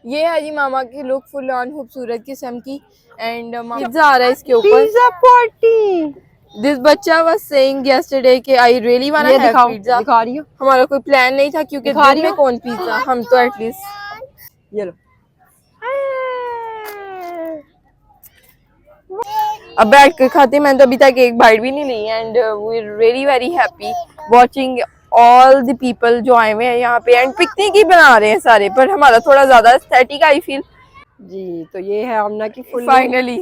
ये है जी मामा की लुक फुल ऑन खूबसूरत किस्म की एंड पिज्जा आ रहा है इसके ऊपर पिज्जा पार्टी। दिस बच्चा वाज सेइंग यस्टरडे कि I really want to have pizza. दिखा रही हो, हमारा कोई प्लान नहीं था क्योंकि दिखा दिन रही में हो। कौन पिज्जा, हम तो एटलीस्ट ये लो। अब बैठ कर खाते। मैंने तो अभी तक एक बाइट भी नहीं ली and we are really very happy watching all the people जो आए हुए हैं यहाँ पे एंड पिकनिक ही बना रहे हैं सारे, पर हमारा थोड़ा ज्यादा एस्थेटिक आई फील। जी, तो ये है आमना की फुल फाइनली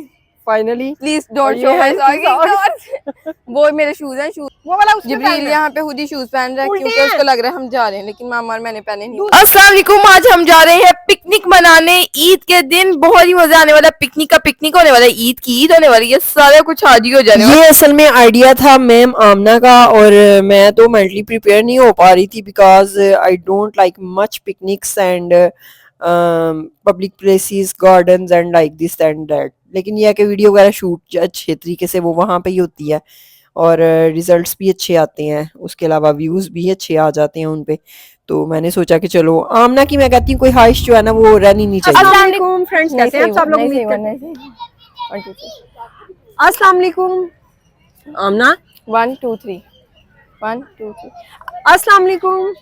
फाइनली। प्लीज और डोंट ये शो है माय इसकी सॉक्स। वो मेरे शूज हैं, शूज वो वाला उसमें पहन जिब्रील रहा है। यहाँ पे खुद ही शूज पहन रहा है उल्टे क्योंकि हैं। उसको लग रहा है हम जा रहे हैं, लेकिन मामा और मैंने पहने नहीं। अस्सलाम वालेकुम, आज हम जा रहे हैं पिकनिक मनाने ईद के दिन। बहुत ही मजा आने वाला है। पिकनिक का पिकनिक होने वाला है, ईद की ईद होने वाली है, सारा कुछ आज ही हो जाने वाला ये असल में आइडिया था मैम आमना का, और मैं तो मेंटली प्रिपेयर नहीं हो पा रही थी because I don't like much picnics and public places, gardens and like this and that. लेकिन यह है कि वीडियो वगैरह शूट अच्छे तरीके से वो वहाँ पे ही होती है और रिजल्ट्स भी अच्छे आते हैं, उसके अलावा व्यूज़ भी अच्छे आ जाते हैं उन पे। तो मैंने सोचा कि चलो आमना की, मैं कहती हूँ कोई ख्वाहिश जो है ना वो रहनी नहीं चाहिए। अस्सलाम वालेकुम फ्रेंड्स, कैसे हैं आप सब लोग? उम्मीद करते हैं। अस्सलाम वालेकुम आमना। 1 2 3 1 2 3। अस्सलाम वालेकुम।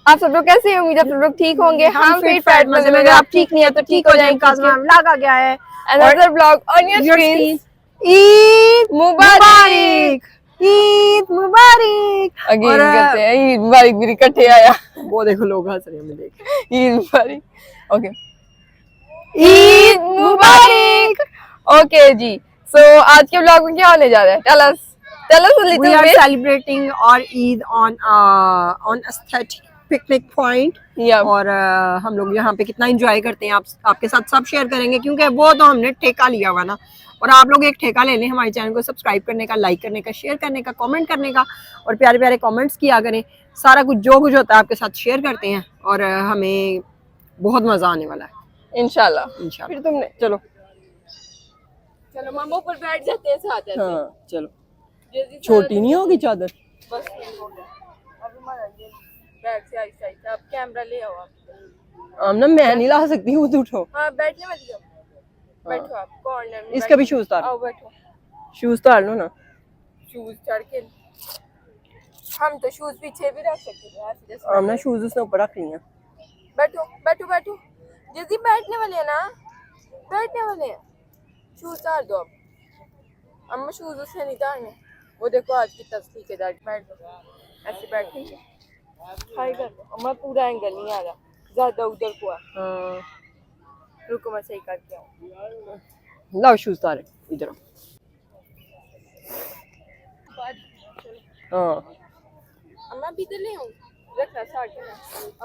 आप सब लोग कैसे हैं? उम्मीद है आप सब लोग ठीक होंगे। हम फिट फैट फैट मजे में, अगर आप ठीक नहीं है तो ठीक हो जाएंगे। काज़म व्लॉग आ गया है। Another blog on your Your screen. screen। Eid Mubarak. Eid Mubarak. Again और करते हैं ईद मुबारक भी इकट्ठे आया। वो देखो लोग हंस रहे हैं, हमें देख। ईद मुबारक। ओके, ईद ईद मुबारक। ओके जी, सो आज के ब्लॉग में क्या होने जा रहा है? Tell us a We little are bit. celebrating our Eid on aesthetic picnic point। या और हम लोग यहाँ पे कितना एंजॉय करते हैं आप आपके साथ सब शेयर करेंगे, क्योंकि वो तो हमने ठेका लिया हुआ ना। और आप लोग एक ठेका ले लें हमारे चैनल को सब्सक्राइब करने का, लाइक करने का, शेयर करने का, कमेंट करने का, और प्यारे प्यारे कमेंट्स किया करें। सारा कुछ जो कुछ होता है आपके साथ शेयर करते हैं और हमें बहुत मज़ा आने वाला है इंशाल्लाह। फिर इंशाल्लाह। तुमने चलो चलो मामा ऊपर बैठ जाते हैं साथ ऐसे। हाँ चलो, जल्दी छोटी नहीं होगी चादर। बस हो गया। अब हमारा ये बैग से आहिस्ता आहिस्ता। अब कैमरा ले आओ आप। आमना मैं नहीं ला सकती हूँ, उठो। हाँ बैठने वाली जाओ, बैठो आप कॉर्नर में। इसका भी शूज उतार, आओ बैठो। शूज उतार लो ना। शूज चढ़ के हम तो शूज पीछे भी रख सकते थे ऐसे जैसे। आमना शूज उसने ऊपर रख लिया। बैठो बैठो बैठो, जल्दी बैठने वाले हैं ना, बैठने वाले हैं। शूज उतार दो अब। अम्मा शूज उससे नहीं उतारने। वो देखो आज की तस्वीर के दांत। बैठ दो ऐसे, बैठ के हाय कर दो। अम्मा पूरा एंगल नहीं आ रहा, ज्यादा उधर को आ। हाँ रुको मैं सही करके आऊँ। लाओ शूज उतारे इधर। हाँ अम्मा भी तो ले आऊँ, रखना साथ में।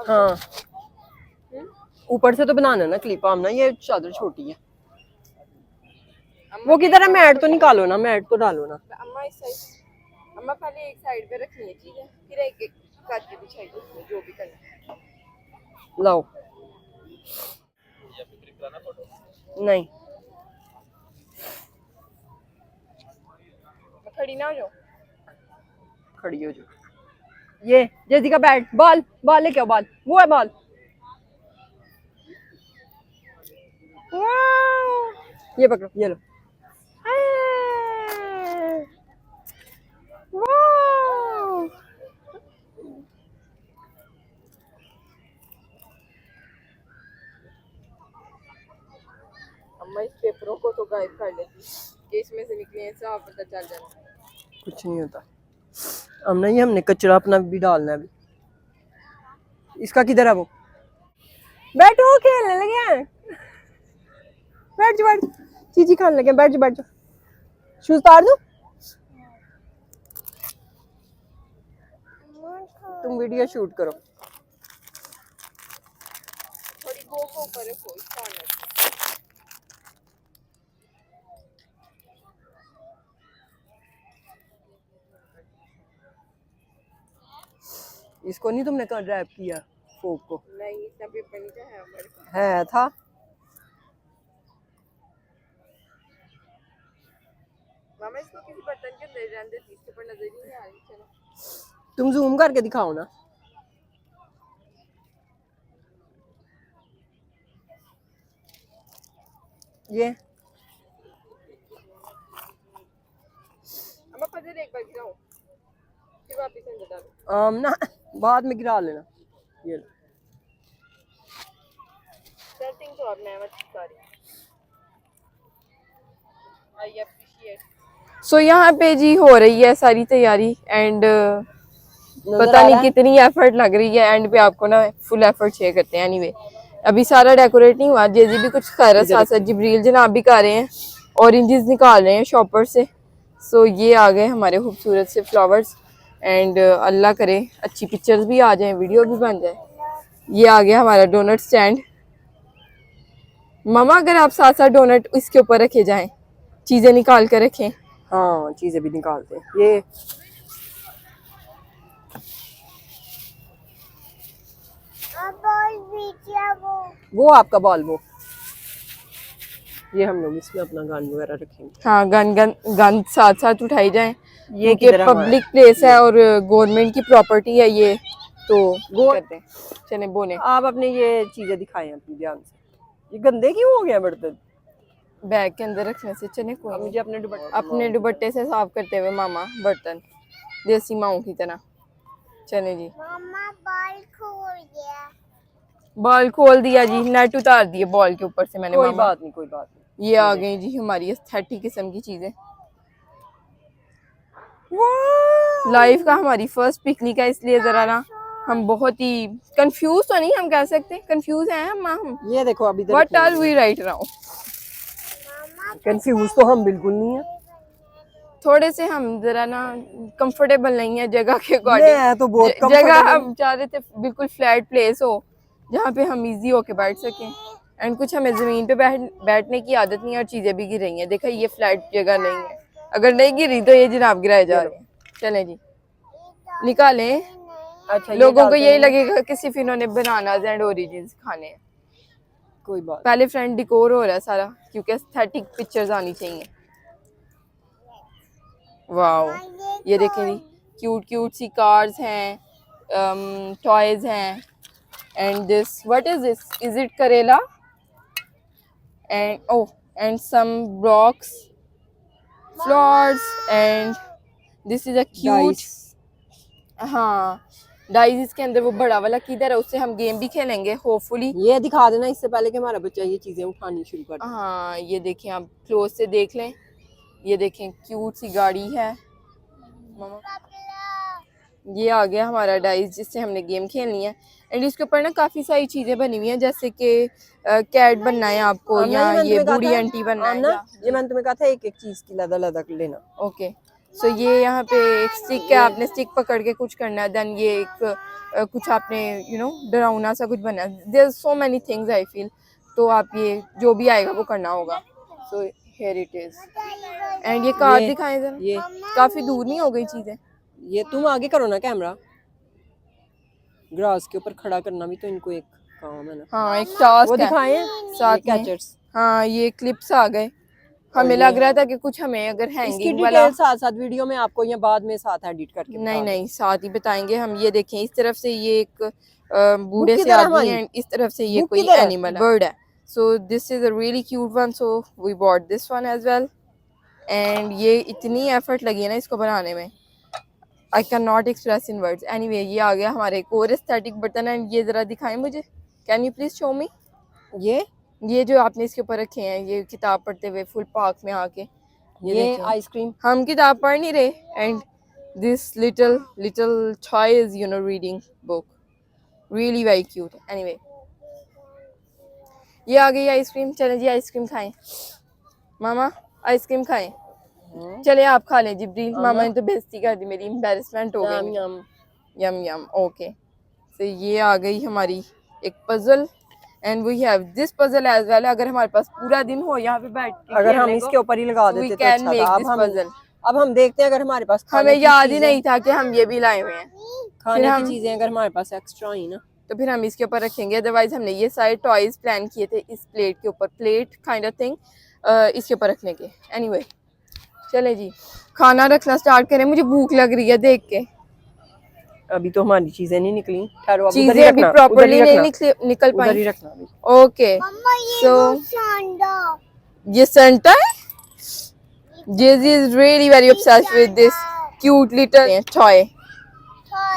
हाँ, ऊपर से तो बनाना ना क्लिप। आमना ये चादर छोटी है। वो किधर है? मैट तो निकालो ना, मैट तो डालो ना। अम्मा इस साइड, अम्मा पहले एक साइड पे रखनी है चीजें, फिर एक एक करके बिछाई उसमें जो भी करना है। लाओ। नहीं मैं खड़ी ना हो जाऊँ। खड़ी हो जाओ। ये जैसी का बैट, बॉल बॉल लेके आओ, बॉल वो है बॉल। ये पकड़ो, ये लो। अम्मा इस पेपरों को तो गायब कर लेती कि इसमें से निकले हैं, साफ पता चल जाना। कुछ नहीं होता। अब नहीं, हमने कचरा अपना भी डालना है अभी। इसका किधर है वो? बैठो, खेलने लगे हैं। बैठ जाओ, बैठ। चीजी खाने लगे, बैठ जाओ, बैठ जाओ। शूज उतार दो। तुम वीडियो शूट करो। थोड़ी गो पर रखो इस कॉर्नर पे। इसको नहीं तुमने कहाँ रैप किया फोक को? नहीं इतना पेपर नहीं था, है हमारे पास। है था। मामा इसको किसी बर्तन के अंदर रहने देती, इसके ऊपर नजर ही नहीं आ रही। चलो तुम जूम करके दिखाओ ना। ये अम्मा पजल एक बार गिराओ फिर वापस अंदर डालो। ना बाद में गिरा लेना। ये लो। सेटिंग तो अब मैं मत कर रही। I appreciate. सो यहाँ पे जी हो रही है सारी तैयारी एंड पता नहीं कितनी एफर्ट लग रही है एंड पे आपको ना फुल एफर्ट शेयर करते हैं। एनीवे अभी सारा डेकोरेट नहीं हुआ, जेजी भी कुछ कर रहा है, साथ साथ जिब्रील जनाब भी कर रहे हैं, ऑरेंजेस निकाल रहे हैं शॉपर से। सो ये आ गए हमारे खूबसूरत से फ्लावर्स एंड अल्लाह करे अच्छी पिक्चर्स भी आ जाएं, वीडियो भी बन जाए। ये आ गया हमारा डोनट स्टैंड। मामा अगर आप साथ साथ डोनट इसके ऊपर रखे जाएं, चीजें निकाल कर रखें। हाँ चीजें भी निकालते हैं। ये वो आपका बॉल वो। ये हम लोग इसमें अपना गन वगैरह रखेंगे। हाँ गन साथ साथ उठाई जाए, ये क्योंकि पब्लिक प्लेस है और गवर्नमेंट की प्रॉपर्टी है ये, तो करते हैं। चले बोले आप अपने ये चीजें दिखाएं अपनी ध्यान से। ये गंदे क्यों हो गए बर्तन? बैग के अंदर रखने से चले कोई मुझे अपने दुपट्टे से साफ करते हुए मामा बर्तन देसी माओ की तरह। चले जी मम्मा बॉल खोल गया। बॉल खोल दिया जी, नेट उतार दिए बॉल के ऊपर से मैंने। कोई मामा बात नहीं कोई बात नहीं। ये आ गई जी हमारी एस्थेटिक किस्म की चीजें। लाइफ का हमारी फर्स्ट पिकनिक है, इसलिए जरा ना हम बहुत ही कंफ्यूज तो नहीं, हम कह सकते कंफ्यूज हैं हम। ये देखो अभी what are we right now? Confuse तो हम बिल्कुल नहीं है। थोड़े से हम जरा ना कंफर्टेबल नहीं है जगह के मैं अकॉर्डिंग। तो बहुत जगह comfortable हम चाह रहे थे बिल्कुल फ्लैट प्लेस हो जहाँ पे हम इजी होके बैठ सकें, एंड कुछ हमें जमीन पे बैठने की आदत नहीं है और चीजें भी गिर रही हैं। देखा ये फ्लैट जगह नहीं है, अगर नहीं गिरी तो ये जनाब गिराए जा रहे हैं। चलें जी निकालें। अच्छा लोगों को यही लगेगा कि सिर्फ इन्होंने बनानाज एंड ओरिजिन्स खाने हैं। कोई बात पहले फ्रंट डिकोर हो रहा है सारा, क्योंकि एस्थेटिक पिक्चर्स आनी चाहिए। वाओ ये देखें जी, क्यूट क्यूट सी कार्स हैं, टॉयज हैं, and this what is this, is it करेला and oh and some blocks, flowers, and this is a cute हाँ डाइज। इसके अंदर वो बड़ा वाला किधर है, उससे हम गेम भी खेलेंगे होपफुली। ये दिखा देना इससे पहले कि हमारा बच्चा ये चीजें उठानी शुरू कर दे। हाँ ये देखें आप क्लोज से देख लें, ये देखें क्यूट सी गाड़ी है। मामा ये आ गया हमारा डाइस जिससे हमने गेम खेलनी है, एंड इसके ऊपर ना काफी सारी चीजें बनी हुई हैं, जैसे कि कैट बनना है आपको या ये बूढ़ी आंटी बनना है। ये मैंने तुम्हें कहा था एक एक चीज की लदा लदा कर लेना। ओके सो ये यहाँ पे एक स्टिक है, आपने स्टिक पकड़ के कुछ करना है। देन ये एक कुछ आपने डरावना सा कुछ बनना है। There so many things I feel, तो आप ये जो भी आएगा वो करना होगा। So here it is, and ये कार्ड दिखाएं जरा। ये काफी दूर नहीं हो गई चीजें? ये तुम आगे करो ना कैमरा। ग्रास के ऊपर खड़ा करना भी तो इनको एक काम है ना। हाँ एक टास्क वो है दिखाएं साथ में। कैचर्स। हाँ ये क्लिप्स आ गए, हमें लग रहा था कि कुछ हमें अगर इसकी हैंगिंग वाला डिटेल साथ साथ वीडियो में आपको या बाद में साथ एडिट करके नहीं नहीं साथ ही बताएंगे हम। ये देखें इस तरफ से ये एक बूढ़े बुक से किधर है आदमी हमारी? है, इस तरफ से ये बुक कोई किधर है? एनिमल बर्ड है। So this is a really cute one, so we bought this one as well. And ये इतनी एफर्ट लगी है ना इसको बनाने में, I can not express in words. Anyway ये आ गया हमारे एक और एस्थेटिक बर्तन, एंड ये जरा दिखाएं मुझे, कैन यू प्लीज शो मी। ये जो आपने इसके ऊपर रखे हैं, ये किताब पढ़ते हुए फुल पार्क में आके ये आइसक्रीम। हम किताब पढ़ नहीं रहे, and this little toy is reading book, really very cute. Anyway ये आ गई आइसक्रीम। चलें जी आइसक्रीम खाएं। मामा आइसक्रीम खाएं। चले आप खा लें जिब्रील। मामा ने तो बेइज्जती कर दी मेरी, एम्बैरेसमेंट हो गई। Yum yum okay. तो ये आ गई हमारी एक puzzle, and we have this puzzle as well. अगर हमारे पास पूरा दिन हो यहाँ पे बैठ के अगर हम इसके ऊपर ही लगा देते तो अच्छा था। अब हम देखते हैं अगर हमारे पास हमें याद ही नहीं था कि हम ये भी लाए हुए हैं खाने की चीजें, अगर हमारे पास एक्स्ट्रा ही ना तो फिर हम इसके ऊपर रखेंगे। अदरवाइज हमने ये सारे टॉयज प्लान किए थे इस प्लेट के ऊपर, प्लेट काइंड ऑफ थिंग इसके ऊपर रखने के। एनीवे चले जी खाना रखना स्टार्ट करें, मुझे भूख लग रही है देख के। अभी तो हमारी चीजें नहीं निकली, चीजें अभी प्रॉपर्ली नहीं निकल पाई। रखना ओके सो ये सेंटा है. Jay-Z is really very obsessed with this cute little toy.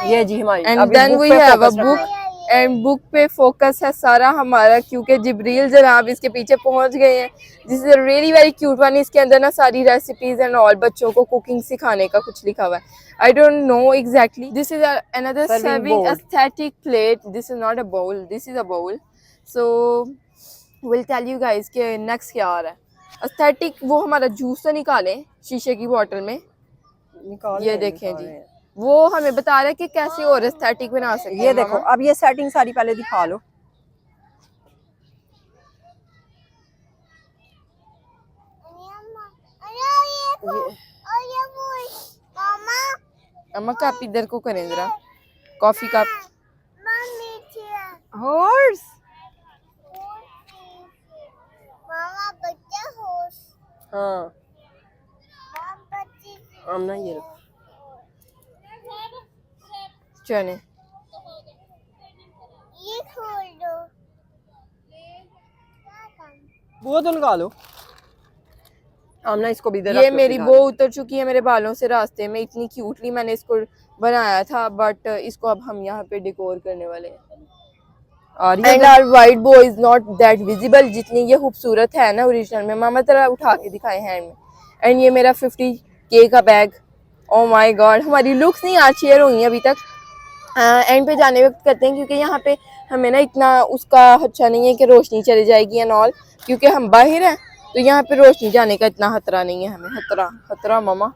ये जी हमारी And अभी then book we पे have a focus book. रखना है। एंड बुक पे फोकस है सारा हमारा क्योंकि जिब्रील जनाब इसके पीछे पहुंच गए हैं. This is really very cute one. इसके अंदर ना सारी रेसिपीज एंड ऑल बच्चों को कुकिंग सिखाने का कुछ लिखा हुआ है. I don't know exactly. This is another Serving serving bowl. Aesthetic plate. This is not a bowl, this is a bowl. So will tell you guys कि नेक्स्ट क्या आ रहा है. एस्थेटिक वो हमारा जूस तो निकालें शीशे की बोतल में. निकाल ये रहे हैं, देखें निकाल जी, रहे हैं। वो हमें बता रहा है कि कैसे और एस्थेटिक बना सकते हैं. ये देखो मामा. अब ये सेटिंग सारी पहले दिखा लो। Mama, अम्मा कप इधर को करें जरा. Coffee cup. mommy here. Horse Mama, बच्चा horse. हाँ Mama, बच्ची. आमना ये लो। चने. ये खोल दो. क्या काम? वो तो लगा लो। आमना इसको भी इधर ये रख लो मेरी फिलहाल। बो उतर चुकी है मेरे बालों से रास्ते में. इतनी क्यूटली मैंने इसको बनाया था बट इसको अब हम यहाँ पे डेकोर करने वाले हैं. आ रही है एंड इधर? आवर वाइट बो इज नॉट दैट विजिबल जितनी ये खूबसूरत है ना ओरिजिनल में. मामा तरह उठा के दिखाए हैंड में. एंड ये मेरा 50K का बैग. ओ माय गॉड, हमारी लुक्स नहीं आज शेयर हुई हैं अभी तक. एंड पे जाने वक्त करते हैं क्योंकि यहाँ पे हमें ना इतना उसका अच्छा नहीं है कि रोशनी चली जाएगी एंड ऑल. क्योंकि हम बाहर हैं तो यहाँ पे रोशनी जाने का इतना खतरा नहीं है हमें. खतरा खतरा मामा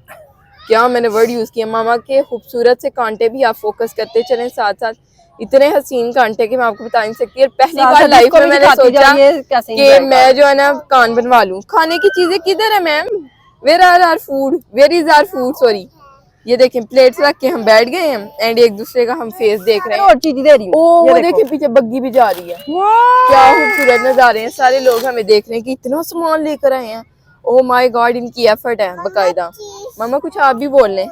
क्या मैंने वर्ड यूज़ किया. मामा के खूबसूरत से कांटे भी आप फोकस करते चलें साथ साथ. इतने हसीन कांटे कि मैं आपको बता नहीं सकती. और पहली साथ बार साथ लाइफ इसको में भी मैंने दिखाती सोचा जाइए कैसे कि enjoy मैं कर जो है ना कान बनवा लूं. खाने की चीजें किधर है ma'am? Where are our food? Where is our food? Sorry. ये देखें प्लेट्स रख के हम बैठ गए हैं एंड एक दूसरे का हम फेस देख रहे हैं. और चीज दे रही हूँ। ओ ये वो देखो। देखें पीछे बग्गी भी जा रही है. वाह! क्या खूबसूरत नजारे हैं. सारे लोग हमें देख रहे हैं कि इतना सामान लेकर आए हैं. ओ माय गॉड, इनकी एफर्ट है बकायदा. मामा कुछ आप भी बोल लें.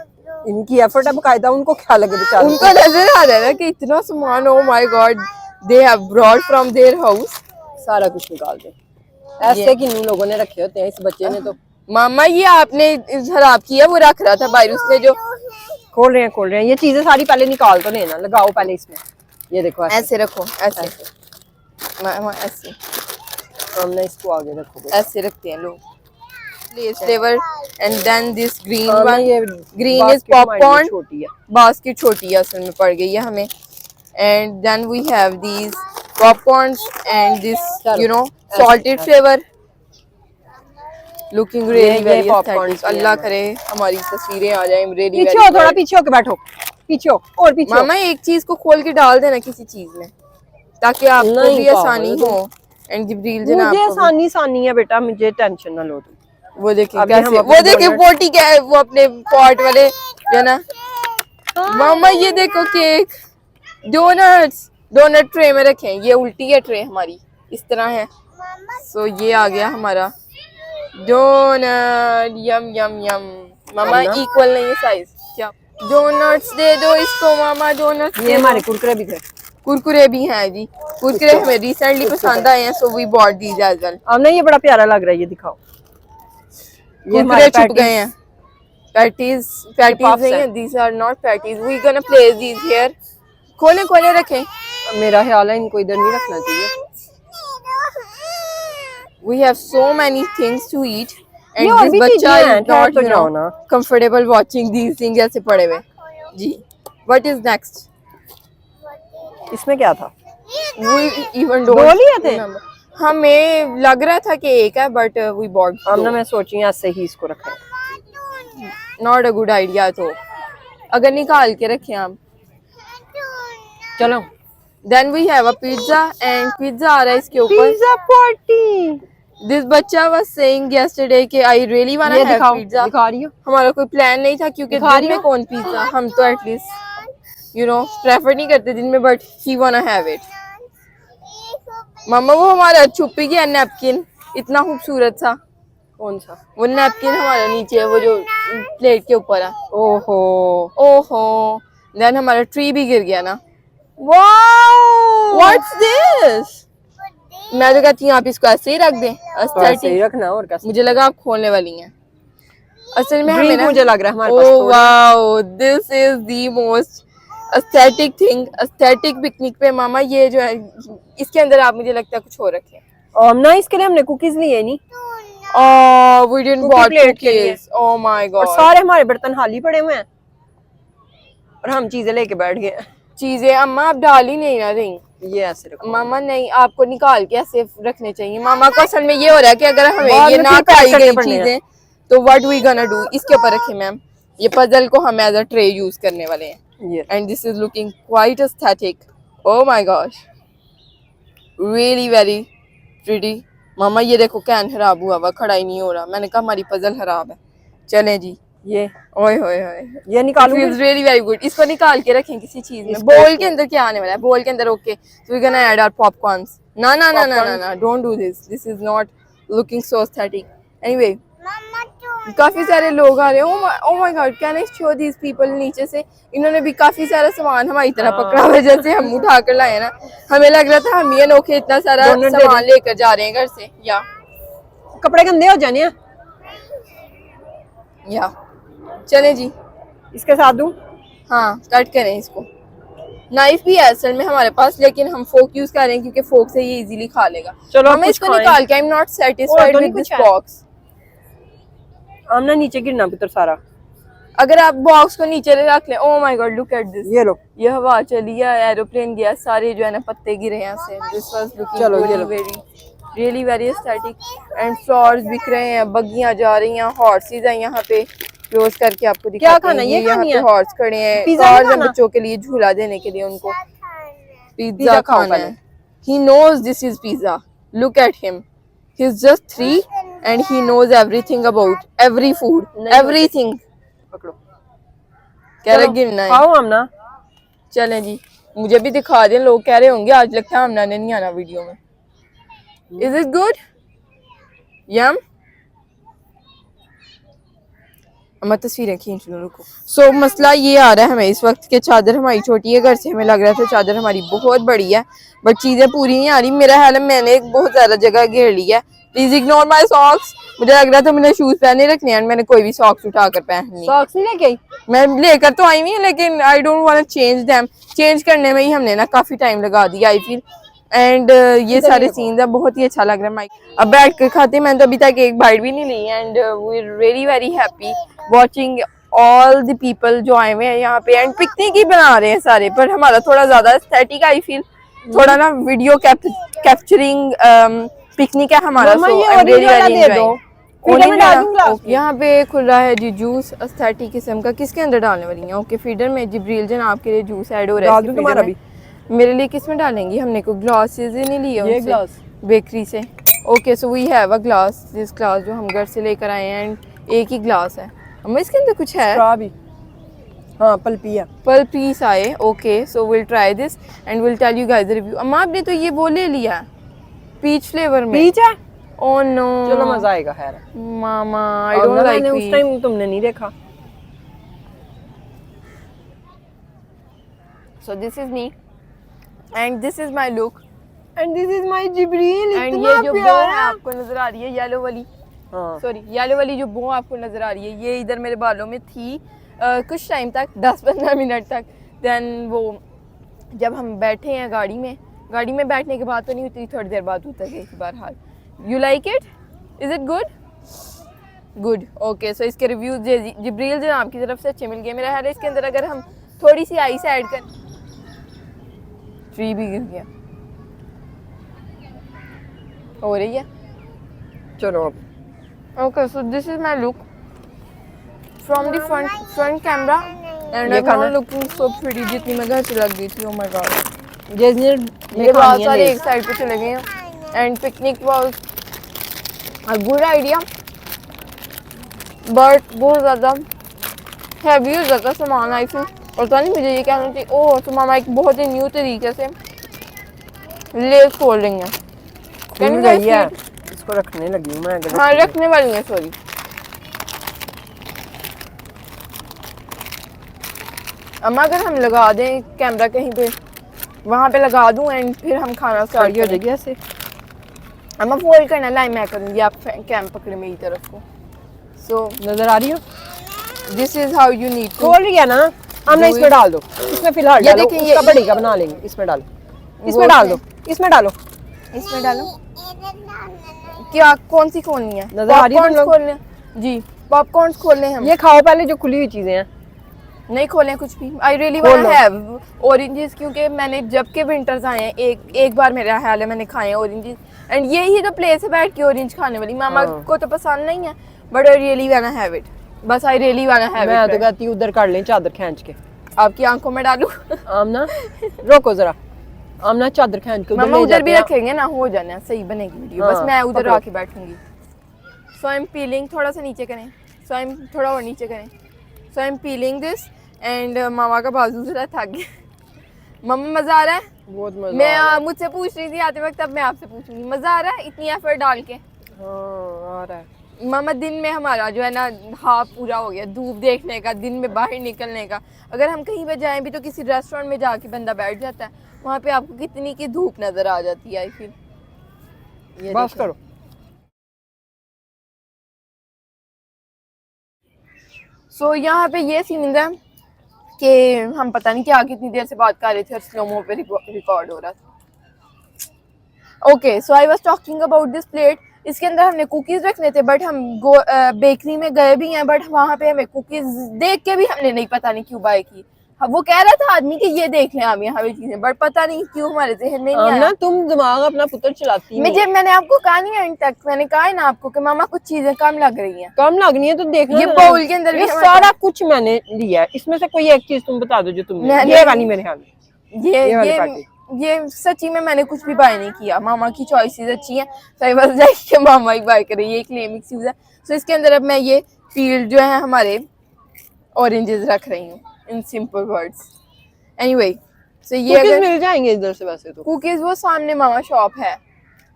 इनकी एफर्ट है बकायदा. उनको क्या लगे बेचारों उनको नजर आ रहा है ना कि इतना सामान. Oh my God, they have brought from their house. को? सारा कुछ निकाल दे। ऐसे किन्नू लोगों ने रखे होते हैं इस बच्चे ने तो। मामा ये आपने खराब किया. वो रख रहा था बाहर उसने जो. खोल रहे हैं ये चीजें सारी पहले निकाल तो लेना। लगाओ पहले इसमें। ये देखो ऐसे रखो, ऐसे. मामा ऐसे हमने इसको आगे रखो। ऐसे रखते हैं लोग. Lays flavor and then this green हाँ, one. ये Green is basket हमारी popcorn. छोटी है। बास्केट छोटी है असल में पड़ गई है हमें. And then we have these popcorns and this you know salted flavor. Looking really very aesthetic. अल्लाह करे हमारी तस्वीरें आ जाए. Really पीछे very हो, थोड़ा good. पीछे होके बैठो। पीछे हो और पीछे हो। मामा एक चीज को खोल के डाल देना किसी चीज में ताकि आपको नहीं भी पागल आसानी है तुम। हो. एंड जिब्रील जनाब मुझे को भी. आसानी है बेटा, मुझे टेंशन ना लो तुम। वो देखें अभी कैसे. हम अपने वो देखें donut- पोटी क्या है वो अपने पॉट वाले जो ना. मामा ये देखो केक. डोनट्स डोनट ट्रे में रखें. ये उल्टी है ट्रे हमारी इस तरह है. सो ये आ गया हमारा डोनट. यम यम यम. मामा अन्ना? इक्वल नहीं है साइज. क्या डोनट्स दे दो इसको मामा. डोनट्स ये हमारे कुरकुरे भी थे। कुरकुरे भी हैं जी. कुरकुरे हमें रिसेंटली पसंद आए हैं so we bought these as well. हमने ये बड़ा प्यारा लग रहा है, ये दिखाओ। ये कुरकुरे छुप patties- गए हैं. पैटीज puffs नहीं हैं। है. These are not patties. We gonna place these here. खोले खोले रखें. मेरा ख्याल है इनको इधर नहीं रखना चाहिए। We have so many things to eat ये and और this भी बच्चा चीजें हैं, is ठहर not तो you जाओ know ना। comfortable watching these things ऐसे पड़े हुए जी. What is next? इसमें क्या था? We even दो don't लिए थे? remember. हमें लग रहा था कि एक है but we bought हमने दो. मैं सोची ऐसे ही इसको रखें। Not a good idea तो. अगर निकाल के रखें आप. चलो Then we have a pizza and pizza आ रहा है इसके ऊपर. Pizza party. This बच्चा was saying yesterday कि I really wanna ये have दिखाओ, pizza. दिखा रही हो? हमारा कोई प्लान नहीं था क्योंकि दिखा दिन रही में हो? कौन पिज्जा. हम तो एटलीस्ट यू नो प्रेफर नहीं करते दिन में बट ही वाना हैव इट. मामा वो हमारा छुप ही गया नैपकिन. इतना खूबसूरत सा कौन सा? वो नैपकिन हमारा नीचे है वो जो प्लेट के ऊपर है. ओहो ओहो. देन हमारा ट्री भी गिर गया ना. Wow What's this? मैं तो कहती हूँ आप इसको ऐसे ही रख दें तो ऐसे aesthetic। ही रखना और कैसे मुझे लगा आप खोलने वाली हैं। असल में हमें ड्रिंक ना मुझे लग रहा है हमारे पास ओह थोड़े wow this is the most aesthetic thing. Aesthetic picnic पे मामा ये जो है इसके अंदर आप मुझे लगता है कुछ और रखें। ना इसके लिए हमने कुकीज लिए नहीं oh we didn't Cookie bought plate के लिए। कुकीज। ओह माय और गॉड सारे हमारे बर्तन खाली पड़े हुए हैं और हम चीजें लेके बैठ गए हैं। चीजें अम्मा आप डाल ही नहीं ना रही। ये ऐसे रखो मामा नहीं आपको निकाल के ऐसे रखने चाहिए। मामा को असल में ये हो रहा है कि अगर हमें बाद ये में ना फिर पैक खाई करने गई पड़ने हैं। चीजें तो व्हाट वी गोना डू। इसके ऊपर रखें मैम। ये पजल को हम एज अ ट्रे यूज करने वाले हैं। ये and this is looking quite aesthetic. Oh my gosh really very pretty. मामा ये देखो कैन खराब हुआ हुआ खड़ा ही नहीं हो रहा। मैंने कहा हमारी पजल खराब है। चलें जी। ये ओए होए होए ये निकालूंगी रियली वेरी गुड। इसको निकाल के रखें किसी चीज में। इसको बोल इसमें। के अंदर क्या आने वाला है बोल के अंदर okay so we gonna add our popcorns. ना ना ना ना ना ना don't do this this is not looking so aesthetic. Anyway मम्मा तू काफी सारे लोग आ रहे हैं। Oh my god can I show these people. नीचे से इन्होंने भी काफी सारा सामान हमारी तरह पकड़ा हुआ है जैसे हम उठा कर लाए ना। हमें लग रहा था हम ये अनोखे इतना सारा डोनट दे सामान लेकर जा रहे हैं घर से। कपड़े गंदे हो जाने हैं या चले जी। इसके साथ दूं हाँ कट करें इसको। नाइफ भी है असल में हमारे पास लेकिन हम फोक यूज कर रहे हैं क्योंकि फोक से ये इजीली खा लेगा। चलो हमें कुछ इसको खाएं। निकाल के आई एम नॉट सेटिस्फाइड तो विद नहीं दिस कुछ है। बॉक्स। आमना नीचे गिरना पुत्र सारा अगर आप बॉक्स को नीचे रख लें। ओह my God look at this. ये लो ये हवा चली है एरोप्लेन गया सारे जो है ना पत्ते गिरे हैं से। दिस वाज चलो, ये looking low. Really very aesthetic and flowers बिक रहे हैं। बग्गियां जा रही हैं हॉर्सेस हैं यहाँ पे। क्लोज करके आपको दिखाते हैं। खाना है? ये यहाँ खानी पे है? हॉर्स खड़े हैं पिज़्ज़ा नहीं कार्स हैं खाना? बच्चों के लिए झूला देने के लिए उनको पिज्जा पिज़्ज़ा खाओ खाना पहले। है। He knows this is pizza. Look at him. He's just 3 and he knows everything about every food. नहीं Everything. पकड़ो कह रहा चलो, गिनना है। खाओ आमना चलें जी मुझे भी दिखा दें। लोग कह रहे होंगे आज लगता है आमना ने नहीं आना वीडियो में। Is it good? Yum? मैं तस्वीरें खींच लूं रुको। सो मसला ये आ रहा है हमें इस वक्त के चादर हमारी छोटी है घर से हमें लग रहा था चादर हमारी बहुत बड़ी है बट चीजें पूरी नहीं आ रही। मेरा ख्याल है मैंने एक बहुत ज्यादा जगह घेर ली है। Please ignore my socks. मुझे लग रहा था मैंने शूज पहने रखने हैं मैंने कोई भी सॉक्स उठाकर पहननी। सॉक्स नहीं लेके आई मैं लेकर तो आई हुई हूँ लेकिन I don't want to change them. Change करने में ही हमने ना काफी टाइम लगा दिया आई फील। एंड ये सारे सीन्स है बहुत ही अच्छा लग रहा है। माइक अब बैठ कर खाते मैंने तो अभी तक एक बाइट भी नहीं ली। And we are really very happy watching all the people जो आए हुए हैं यहाँ पे एंड पिकनिक ही बना रहे हैं सारे। पर हमारा थोड़ा ज्यादा एस्थेटिक आई फील थोड़ा ना वीडियो कैप्चरिंग पिकनिक है हमारा। मम्मा, so ये I'm really orange वाला very दे enjoying। दो। फीडर में डाल दूं ग्लास में? यहाँ पे खुल रहा है जी जूस एस्थेटिक किस्म का। किसके अंदर डालने वाली है? ओके फीडर में जिब्रील जन आपके लिए जूस ऐड हो रहा है। डाल इसके दूं तुम्हारा feeder में। मेरे लिए किस में डालेंगी? हमने कोई ग्लासेस ही नहीं लिए ये उनसे, ग्लास बेकरी से। Okay so we have a glass this glass जो हम घर से लेकर आए हैं एंड एक ही ग्लास है। अम्मा इसके अंदर कुछ है? स्ट्रॉ भी हाँ पल्पी है पल पीस आए। Okay so will try this and will tell you guys the review. अम्मा आपने तो ये वो ले लिया पीच फ्लेवर में। पीच है ओह नो चलो मजा आएगा खैर मामा आई डोंट लाइक उस पीच। टाइम तुमने नहीं देखा। So this is me and this is my look and this is my Jibril and इतना ये जो बो प्यारा है आपको नजर आ रही है येलो वाली हाँ सॉरी येलो वाली जो बो आपको नजर आ रही है ये इधर मेरे बालों में थी कुछ टाइम तक 10-15 मिनट तक। देन वो जब हम बैठे हैं गाड़ी में बैठने के बाद तो नहीं उतरी थोड़ी देर बाद उतर गई थी। बहरहाल you like it is it good okay so इसके रिव्यूज जिब्रील जो आपकी तरफ से अच्छे मिल गए। मेरा ख्याल है इसके अंदर अगर हम थोड़ी सी आइस ऐड कर ट्री भी गिर गया हो रही है। चलो अब Okay, so this is my look from the front camera and ये I'm खाना not है? looking so pretty जितनी मैं घर से लग गई थी। Oh my god जेजनीर मेरे बाल सारे एक साइड पे चले गए हैं and picnic was a good idea but बहुत ज़्यादा heavy हो जाता सामान आई फील। और तो नहीं मुझे ये कहना चाहिए ओह तो मामा एक बहुत ही न्यू तरीके से लेस खोल रही हैं। Can you guys see है it? इसको रखने लगी हूं मैं अगर हाँ रखने वाली है सॉरी। अम्मा अगर हम लगा दें कैमरा कहीं पे वहाँ पे लगा दूं एंड फिर हम खाना स्टार्ट हो जाएगी ऐसे अम्मा फोल्ड करना लाइन मैं करूंगी, आप कैम पकड़े मेरी तरफ को। सो नजर आ रही हो? This is how you need to. खोल रही है ना आमना, इसमें डाल दो, इसमें फिलहाल ये डालो, देखें, ये- उसका बड़ी का बना लेंगे, इसमें डालो, इसमें वो डाल है। दो, इसमें डालो। इसमें डालो। क्या कौन सी खोलनी है? नजर आ रही है तुम पॉपकॉर्न्स लोग? खोलने हैं? जी पॉपकॉर्न्स खोलने हैं हम। ये खाओ पहले जो खुली हुई चीजें हैं। नहीं खोले कुछ भी। आई रियली खोल वांट लो। हैव ऑरेंजेस, क्योंकि मैंने जब के विंटर्स आए हैं एक बार मेरा ख्याल है मैंने खाए हैं ऑरेंजेस, एंड ये ही तो प्लेस है बैठ के ऑरेंज खाने वाली। मामा हाँ। को तो पसंद नहीं है, but I really want have it. बस आई रियली वांट हैव मैं तो इट। कहती हूँ उधर कर लें चादर खींच के। आपकी आंखों में डालूं? आमना रोको जरा, आमना चादर खींच के मामा ले उधर जाते भी हैं। रखेंगे ना, हो जाना सही बनेगी वीडियो। हाँ, बस मैं उधर पकड़ो। आके बैठूंगी। सो आई एम पीलिंग, थोड़ा सा नीचे करें, सो आई एम थोड़ा और नीचे करें। So I am peeling this and मामा का बाजू जरा थक गया। मम्मा मजा आ रहा है? बहुत मजा मैं आ रहा है। मुझसे पूछ रही थी आते वक्त, अब मैं आपसे पूछूंगी, मजा आ रहा है इतनी एफर्ट डाल के? हाँ आ रहा है। मामा दिन में हमारा जो है ना हाफ पूरा हो गया, धूप देखने का, दिन में बाहर निकलने का। अगर हम कहीं पे जाएं भी तो किसी रेस्टोरेंट में जाके बंदा बैठ जाता है, वहाँ पे आपको कितनी की धूप नजर आ जाती है। आई फील बस करो। सो यहाँ पे ये सीन है कि हम पता नहीं क्या कितनी देर से बात कर रहे थे और स्लोमो पे रिकॉर्ड हो रहा था। Okay, so I was talking about this plate. इसके अंदर हमने कुकीज रखने थे, बट हम बेकरी में गए भी हैं, बट वहाँ पे हमें कुकीज देख के भी हमने नहीं पता नहीं क्यों बाय की। वो कह रहा था आदमी कि ये देख लें आप यहाँ पे चीजें, बट पता नहीं क्यों हमारे जहन में नहीं आया। आमना तुम दिमाग अपना पुत्र चलाती नहीं। मैंने आपको कहा नहीं एंड तक, मैंने कहा है ना आपको कि मामा कुछ चीजें कम लग रही हैं। कम लगनी है तो देखना। ये जरा। बाउल के अंदर भी ये हमारे सारा कुछ मैंने लिया है, इसमें से कोई एक चीज तुम बता दो जो तुमने। मैंने- ये वाली मेरे ख्याल में। ये वाली पैकेट। ये सच्ची में मैंने कुछ भी बाय नहीं किया। मामा की चॉइसेस अच्छी हैं, सही बस जाइए मामा ही बाय करे, ये क्लेम एक्सक्यूज है। सो इसके अंदर अब मैं ये फील्ड जो है हमारे ऑरेंजेस रख रही हूँ, इन सिंपल वर्ड्स। एनीवे, सो ये कुकीज अगर मिल जाएंगे इधर से वैसे तो। कुकीज वो सामने मामा शॉप है।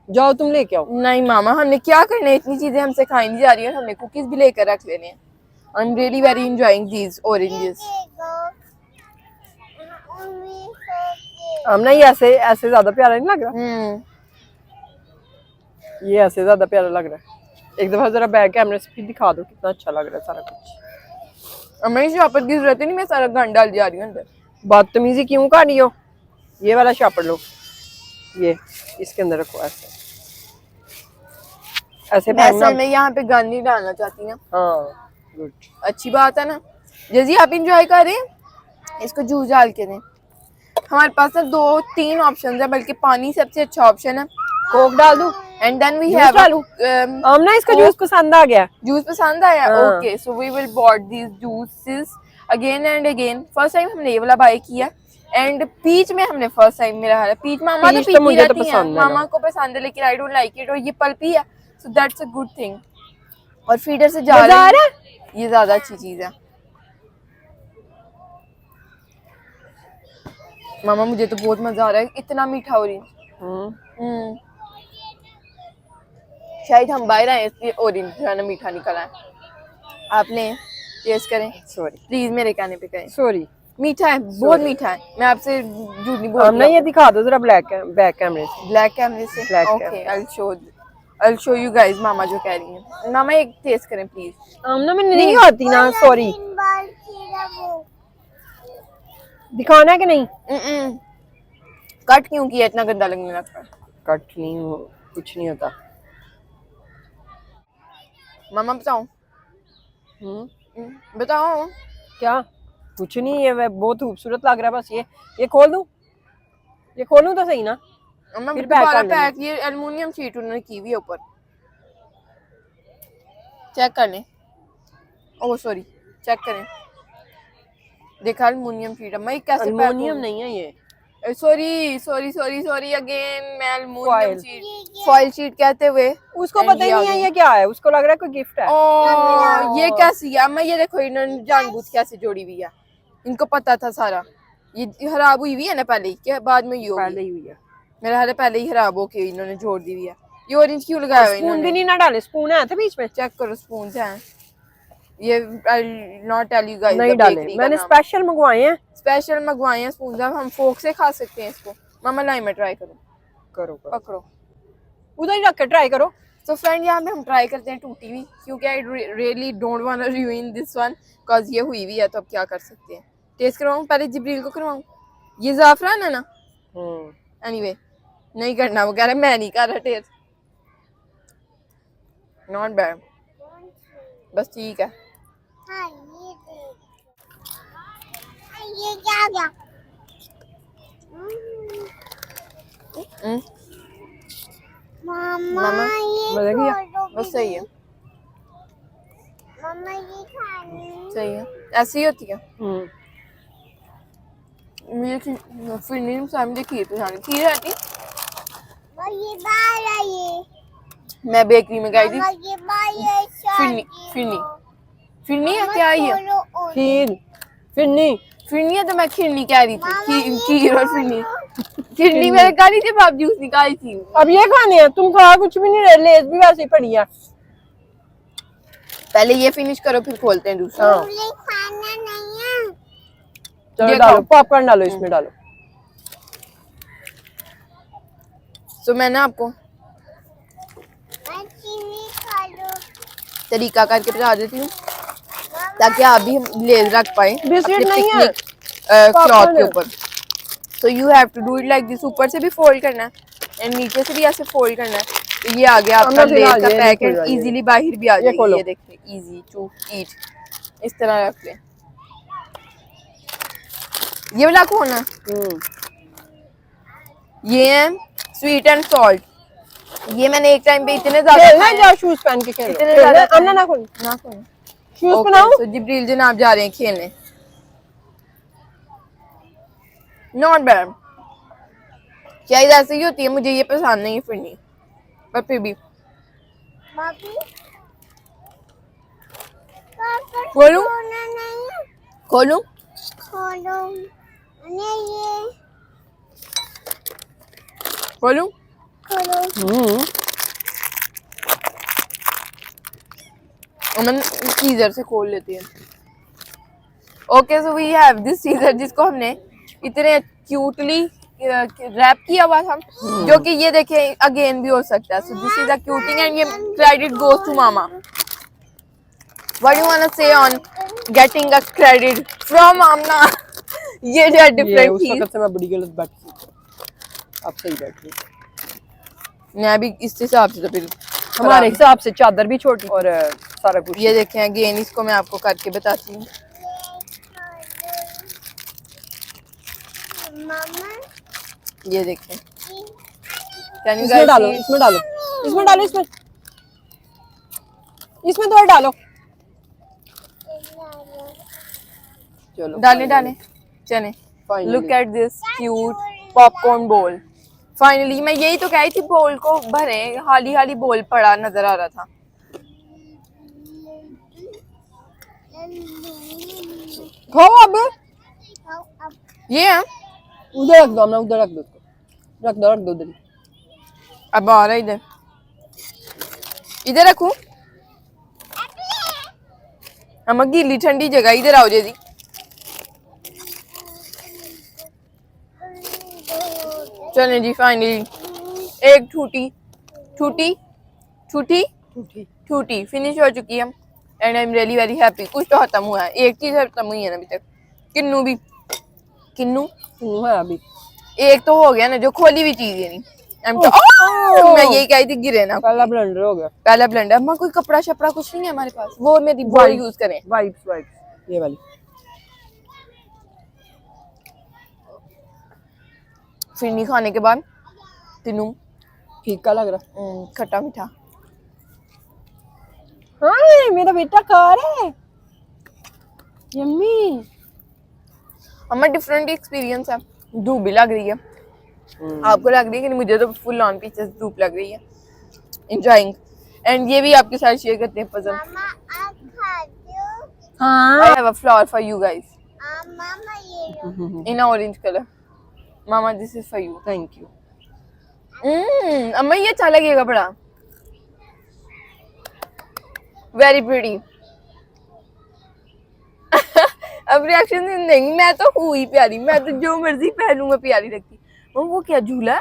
जाओ तुम लेके आओ। नहीं मामा, हमने क्या करना है, इतनी चीजें हमसे खाई नहीं जा रही है, हमने कुकीज भी लेकर रख लेने हैं। I am really very enjoying these oranges. Aamna ये ऐसे ऐसे ज्यादा प्यारा नहीं लग रहा? ये ऐसे ज्यादा प्यारा लग रहा है। एक दफा जरा बैक कैमरे से फिर दिखा दो कितना अच्छा लग रहा है सारा कुछ। अब मेरी शॉपर की जरूरत ही नहीं, मैं सारा गंद डाल जा रही हूँ अंदर। बदतमीजी क्यों कर रही हो? ये वाला शापर लो, ये इसके अंदर रखो ऐसे ऐसे मैं पहनना। असल में यहाँ पे गंद नहीं डालना चाहती ना। हाँ गुड। अच्छी बात है ना। जैसे आप इंजॉय करें, इसको जूस डाल के दें। हमारे पास ना 2-3 ऑप्शन है, बल्कि पानी सबसे अच्छा ऑप्शन है। कोक डाल दूं? And then we juice have डालूं? आमना इसका जूस पसंद आ गया। जूस पसंद आया? हाँ। Okay, so we will bought these juices again and again. First time हमने ये वाला बाय किया, एंड पीच में हमने फर्स्ट टाइम, मेरा हाल है पीच मामा तो पीच तो पीती मुझे तो रहती है, पसंद है ना। मामा को पसंद है, लेकिन आई डोंट लाइक इट, और ये पल्पी है, so that's a good thing. और फीडर से जा मजा आ रहा रहा है, ये ज्यादा अच्छी चीज है। मामा मुझे तो बहुत मजा आ रहा है, इतना मीठा ऑरेंज। शायद हम बाहर आए इसलिए ऑरेंज जो है ना मीठा निकला है। आपने टेस्ट करें सॉरी प्लीज, मेरे कहने पे करें। सॉरी। मीठा है, बहुत मीठा है। मैं आपसे झूठ नहीं बोल आमना ये दिखा दो जरा बैक कैमरे से। ब्लैक कैमरे से। Black okay, I show you guys मामा जो कह रही हैं। मामा एक टेस्ट करें प्लीज। आमना मैं नहीं आती ना, सॉरी। दिखाना है कि नहीं? कट क्यों किया, इतना गंदा लगने लगता है। कट नहीं हो, कुछ नहीं होता। मामा बताओ, बताओ। क्या? कुछ नहीं है, वह बहुत खूबसूरत लग रहा है। बस ये खोल दूं? ये खोलूं तो सही ना? मामा फिर पैक दोबारा कर लेना। पैक, ये एल्युमिनियम शीट उन्होंने की हुई है ऊपर, चेक कर लें। ओह सॉरी, चेक करें, देखा एल्युमिनियम शीट है। मैं कैसे एल्युमिनियम नहीं है ये। सॉरी अगेन, मैं aluminium Foil। Sheet, foil sheet कहते हुए उसको पता ही नहीं है ये क्या है, उसको लग रहा है कोई गिफ्ट है। ओ ये कैसी है? मैं ये देखो, इन्होंने जानबूझ कैसे जोड़ी हुई है, इनको पता था सारा। ये खराब हुई है ना पहले ही, क्या बाद में ये पहले ही हुई है। मेरा हाल है पहले ही खराब होके इन्होंने जोड़ दी हुई है। ये ऑरेंज क्यों लगाया हुआ है स्पून भी इन्होंने? नहीं ना डाले, स्पून है था बीच में। चेक करो, स्पून हैं ये। आई नॉट टेल यू गाइस, नहीं डाले, मैंने स्पेशल मंगवाए हैं। स्पेशल मंगवाए हैं स्पून। हम फोक से खा सकते हैं इसको। मामा लाई मैं ट्राई करूं। करो पकड़ो। उधर ही रख के ट्राई करो। तो फ्रेंड यहाँ पे हम ट्राई करते हैं टूटी हुई, क्योंकि I really don't want to ruin this one, because ये हुई है तो अब क्या कर सकते हैं। टेस्ट करवाऊँ पहले, जिब्रील को करवाऊँ। ये ज़ाफ़रान है ना? एनीवे नहीं करना, वो कह रहा है मैं नहीं कर रहा टेस्ट। नॉट बैड, बस ठीक है। हाँ ये देख, ये क्या गया? हम्म, मामा मामा, ये मजा किया? छोड़ो बस सही है, मामा ये खानी। सही है, ऐसी ही होती है। मुझे फिर नहीं समझ, मुझे खीर पसंद है। खीर आती वो ये बाल है ये। मैं बेकरी में गई थी, मामा ये बाल है फिरनी फिरनी फिरनी है क्या ये? खीर फिरनी फिरनी है तो मैं खिरनी कह रही थी। मामा, खीर और फिरनी, खिरनी मैंने कहा नहीं थी, आप जूस निकाली थी। अब ये खाने हैं, तुम खा कुछ भी नहीं रहे, लेज भी वैसे ही पड़ी है। पहले ये फिनिश करो फिर खोलते हैं दूसरा। हाँ मुझे खाना नहीं है। चलो ये डालो, खाओ। पॉपकॉर्न डालो इसमें डालो। तो मैं ना आपको मैं चीनी खा लूं। तरीका करके बता देती हूँ, ताकि आप भी लेज रख पाए बिस्किट अपने नहीं है, पिकनिक क्लॉथ पॉपकॉर्न के है। ऊपर। तो you have to do it like this, ऊपर से भी फोल्ड करना है एंड नीचे से भी ऐसे फोल्ड करना है। तो ये आ गया आपका अब मैं लेज फिलहाल का ये नहीं पैकेट, खोल रही है। इजीली बाहर भी आ ये जाएगी। खोलो। ये देखिए, इजी टू ईट, इस तरह रख लें। ये वाला कौन है? ये है स्वीट एंड सॉल्ट। ये मैंने एक टाइम पे इतने ज्यादा खेलना खाए है, हैं। जाओ शूज पहन के खेलो। इतने खेलना ज्यादा है, खाए अन्ना हैं। ना खोल, ना खोलो। Shoes okay, पहनाओ। सो जिब्रील जनाब जा रहे हैं खेलने। नॉट बैड, शायद ऐसे ही होती है, मुझे ये पसंद नहीं है फिरनी, पर फिर भी भाभी पापा खोलूं? सोना नहीं है। खोलूं? खोलो नहीं ये खोलूं? खोलो। अमन सीजर से खोल लेती है। Okay, so we have this scissor, जिसको हमने इतने क्यूटली रैप किया हुआ था, जो कि ये देखें अगेन भी हो सकता है। So this is a cutting and ये credit goes to mama. What you want to say on getting a credit from Aamna? ये जो ये डिफरेंट उस चीज, वक्त से मैं बड़ी गलत बैठी थी, अब सही बैठी हूँ। मैं भी इस हिसाब से तो फिर हमारे हिसाब से चादर भी छोटी और सारा कुछ। ये देखें अगेन, इसको मैं आपको करके बताती हूँ। मामा ये देखें, कैन यू इसमें डालो, गाइस, इसमें डालो, इसमें डालो, इसमें इसमें थोड़ा डालो। चलो डालें डालें चने। Finally. Look at this cute popcorn बोल। फाइनली, मैं यही तो कह रही थी, बोल को भरे, हाली हाली बोल पड़ा नजर आ रहा था। खाओ अब। ये है, उधर रख दो, हमने उधर रख दो उसको, रख दो उधर ही। अब आ रहा है इधर, इधर रखूं? हम गीली ठंडी जगह, इधर आओ जी। चले जी, फाइनली एक ठूटी ठूटी ठूटी ठूटी फिनिश हो चुकी है and I am really very happy. कुछ तो खत्म हुआ है, एक चीज खत्म हुई है ना अभी तक। किन्नू भी, किन्नू है अभी एक तो हो गया ना, जो खोली हुई चीज है नहीं। मैं यही कही थी, गिरे ना। पहला ब्लेंडर हो गया। पहला ब्लेंडर। अम्मा कोई कपड़ा शपड़ा कुछ नहीं है हमारे पास, वो मेरी बॉडी यूज करें। वाइप्स ये वाली। फिरनी खाने के बाद तिनू फीका लग रहा। खट्टा मीठा। हाँ मेरा बेटा खा रहा है, यम्मी। अम्मा डिफरेंट एक्सपीरियंस है। धूप भी लग रही है, आपको लग रही है कि मुझे तो फुल ऑन पीछे से धूप लग रही है। एंजॉयिंग, एंड ये भी आपके साथ शेयर करते हैं पसंद। मामा आप खा दो। हाँ I have a flower for you guys मामा ये लो। in orange color. Mama, this is for you. Thank you. अम्मा ये अच्छा लगेगा बड़ा। Very pretty. अब रिएक्शन नहीं, मैं तो हुई प्यारी, मैं तो जो मर्जी पहनूंगा प्यारी लगती। वो क्या झूला है?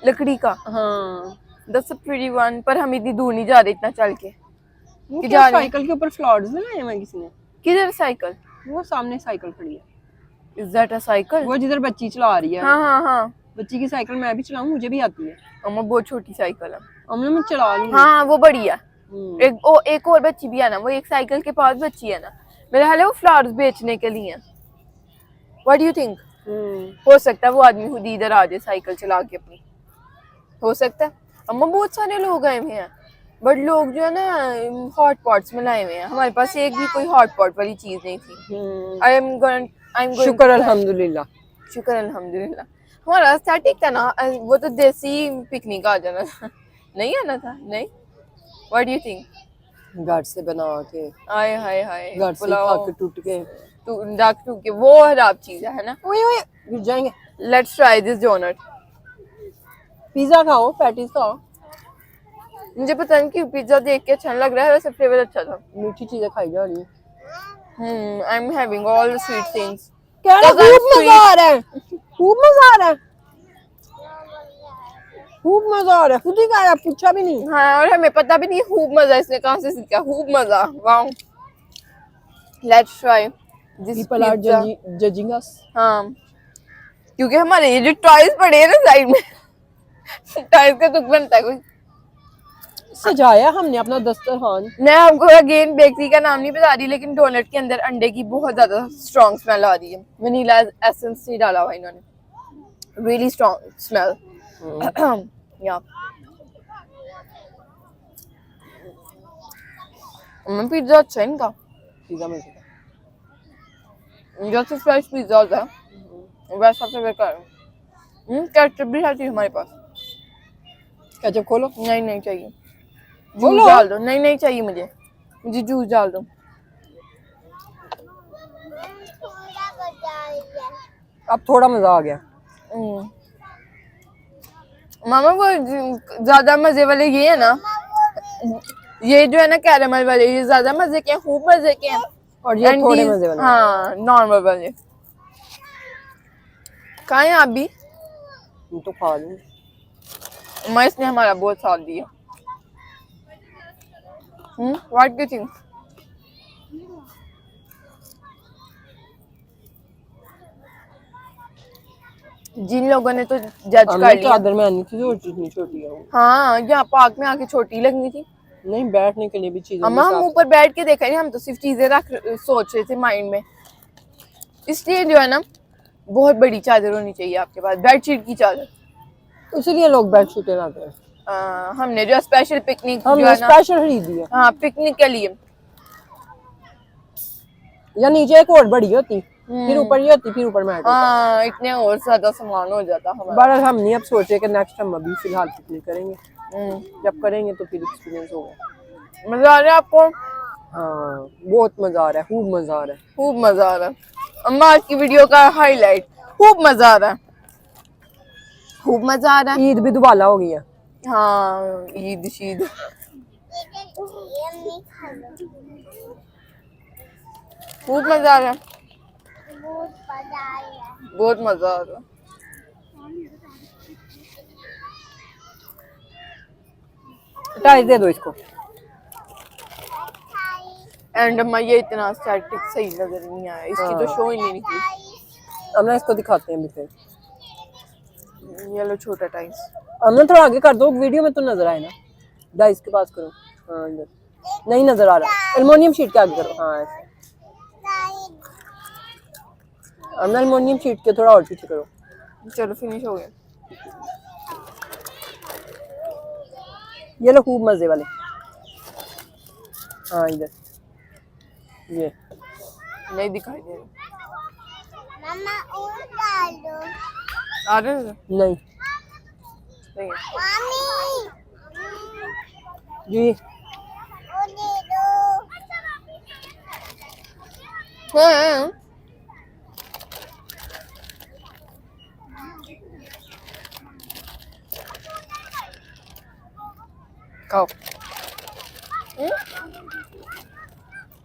लकड़ी का। हाँ दैट्स अ प्रीटी वन, पर हम इतनी दूर नहीं जा रहे इतना चल के। वो कि क्या जा रहे साइकिल के ऊपर फ्लावर्स लगाए हैं किसी ने? किधर साइकिल? वो सामने साइकिल खड़ी है, इज दैट अ साइकिल? वो जिधर बच्ची चला रही है। हाँ हाँ हाँ, बच्ची की साइकिल मैं भी चलाऊं, मुझे भी आती है। अम्मा बहुत छोटी साइकिल है। अम्मा मैं चला लूंगी। हाँ वो बड़ी है। हम्म। एक और बच्ची भी है ना, वो एक साइकिल के पास बच्ची है ना, मेरे ख्याल है वो फ्लावर्स बेचने के लिए। What do you think? हो सकता है वो आदमी खुद इधर आ जाए साइकिल चला के अपनी, हो सकता है। अम्मा बहुत सारे लोग आए हुए हैं, बट लोग जो है ना हॉट पॉट्स में लाए हुए हैं, हमारे पास एक भी कोई हॉट पॉट वाली चीज नहीं थी। आई एम गोइंग शुक्र अल्हम्दुलिल्लाह। शुक्र अल्हम्दुलिल्लाह। हमारा रास्ता ठीक था ना, वो तो देसी पिकनिक आ जाना था, नहीं आना था। नहीं, व्हाट डू यू थिंक? घर से बना के, आए हाय हाय, घर से पुलाव खा के टूट के, डाक टू के, वो खराब चीज है ना। ओए ओए गिर जाएंगे। Let's try this donut. Pizza खाओ, पैटीज खाओ। मुझे पता नहीं क्यों पिज्जा देख के अच्छा लग रहा है, वैसे फ्लेवर अच्छा था। मीठी चीजें खाई जा रही है। I am having all the sweet things. क्या ना, खूब मजा आ रहा है, खूब मजा आ रहा है, खूब मजा आ रहा है। खुद ही खाया, पूछा भी नहीं। हाँ, और हमें पता भी नहीं खूब मजा इसने कहाँ से सीखा, खूब मजा। Wow, let's try this people are pizza. Judging us. हाँ, क्योंकि हमारे ये जो टॉयज पड़े हैं ना साइड में, टॉयज का तुक बनता है कोई। सजाया हमने अपना दस्तरखान। मैं आपको अगेन बेकरी का नाम नहीं बता रही, लेकिन डोनट के अंदर अंडे की बहुत ज्यादा स्ट्रॉन्ग स्मेल आ रही है। वनीला एसेंस नहीं डाला हुआ इन्होंने, रियली स्ट्रॉन्ग स्मेल। या पिज्जा अच्छा है इनका, पिज्जा मजे का। जैसे फ्रेश पिज्जा होता है वैसा फ्लेवर का है। केचप भी है हमारे पास। केचप खोलो। नहीं नहीं चाहिए, बोलो। जूस डाल दो। नहीं नहीं चाहिए मुझे, मुझे जूस डाल दो। थोड़ा बचा लिया। अब थोड़ा मजा आ गया। मामा वो ज्यादा मजे वाले ये है ना, ये जो है ना कैरेमल वाले, ये ज्यादा मजे के हैं, खूब मजे के हैं। और ये And थोड़े these- मजे वाले। हाँ, नॉर्मल वाले। कहाँ हैं आप भी? हम तो खा लूं। मैं इसने हमारा बहुत साथ दिया। What do you think? जिन लोगों ने तो जज कर लिया। चादर में आनी थी, इतनी छोटी है वो। हाँ, यहाँ पार्क में आके छोटी लगनी थी। नहीं, बैठने के लिए भी चीजें। अम्मा हम ऊपर बैठ के देखा नहीं, हम तो सिर्फ चीजें सोच रहे थे माइंड में। इसलिए जो है ना, बहुत बड़ी चादर होनी चाहिए आपके पास, बेडशीट की चादर। इसलिए लोग बेडशीटें लाते हैं। हमने जो स्पेशल पिकनिक जो हमने है ना, स्पेशल खरीदी है। हाँ पिकनिक के लिए। या नीचे एक और बड़ी होती, फिर ऊपर ये होती, फिर ऊपर मैट होता। हाँ, इतने और ज्यादा सामान हो जाता हमारा। बहरहाल हम नहीं अब सोचे कि नेक्स्ट हम अभी फिलहाल पिकनिक करेंगे। जब करेंगे तो फिर एक्सपीरियंस होगा। मजा आ रहा है आपको? हाँ, बहुत मजा आ रहा है, खूब मजा आ रहा है। खूब मजा आ रहा है। अम्मा आज की वीडियो का हाईलाइट, खूब मजा आ रहा है, खूब मजा आ रहा है। ईद भी दुबाला हो गई है। हाँ, ईद शीद। ये नहीं खा लो। खूब मजा आ रहा है, बहुत मजा आया। बहुत मजा आ रहा है। टाइस दे दो इसको। एंड अम्मा ये इतना स्टैटिक सही नजर नहीं आया, इसकी तो शो ही नहीं निकली। हमने इसको दिखाते हैं अभी फिर। ये लो छोटा टाइस। हमने थोड़ा आगे कर दो, वीडियो में तो नजर आए ना। डाइस के पास करो। हाँ, इधर नहीं नजर आ रहा। एल्युमिनियम शीट के आगे करो। हाँ ऐसे। हमने एल्युमिनियम शीट के थोड़ा और पीछे करो। चलो फिनिश हो गया। ये लो खूब मजे वाले। हाँ इधर ये नहीं दिखाई दे रहा। मम्मा और डाल दो। आ रहे हैं? नहीं नहीं है। मम्मी जी। वो दे दो। हाँ, खाओ।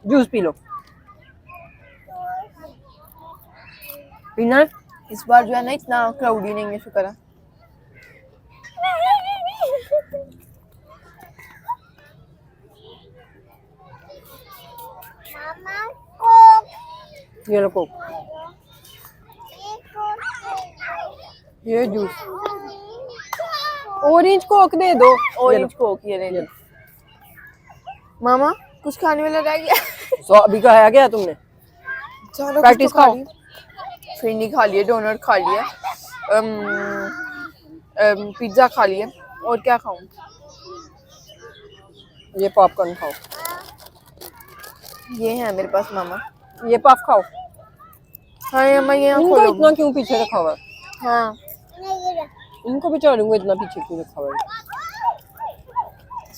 Juice P low. पीना है? इस बार जो है ना इतना क्राउडी नहीं है, शुक्र है। ये लो कोक, ये जूस, ऑरेंज कोक दे दो, ऑरेंज कोक ये ले लो। मामा कुछ खाने वाला रह गया? सो अभी खाया क्या तुमने? चलो पैटीज खाओ। फिर नहीं खा लिया, डोनट खा लिया, पिज्जा खा लिया, और क्या खाऊं? ये पॉपकॉर्न खाओ, ये है मेरे पास मामा। ये पफ खाओ। हाँ अम्मा ये इनको खोलो। इतना क्यों पीछे रखा हुआ है? हाँ इनको बेचारों को इतना पीछे क्यों रखा हुआ है?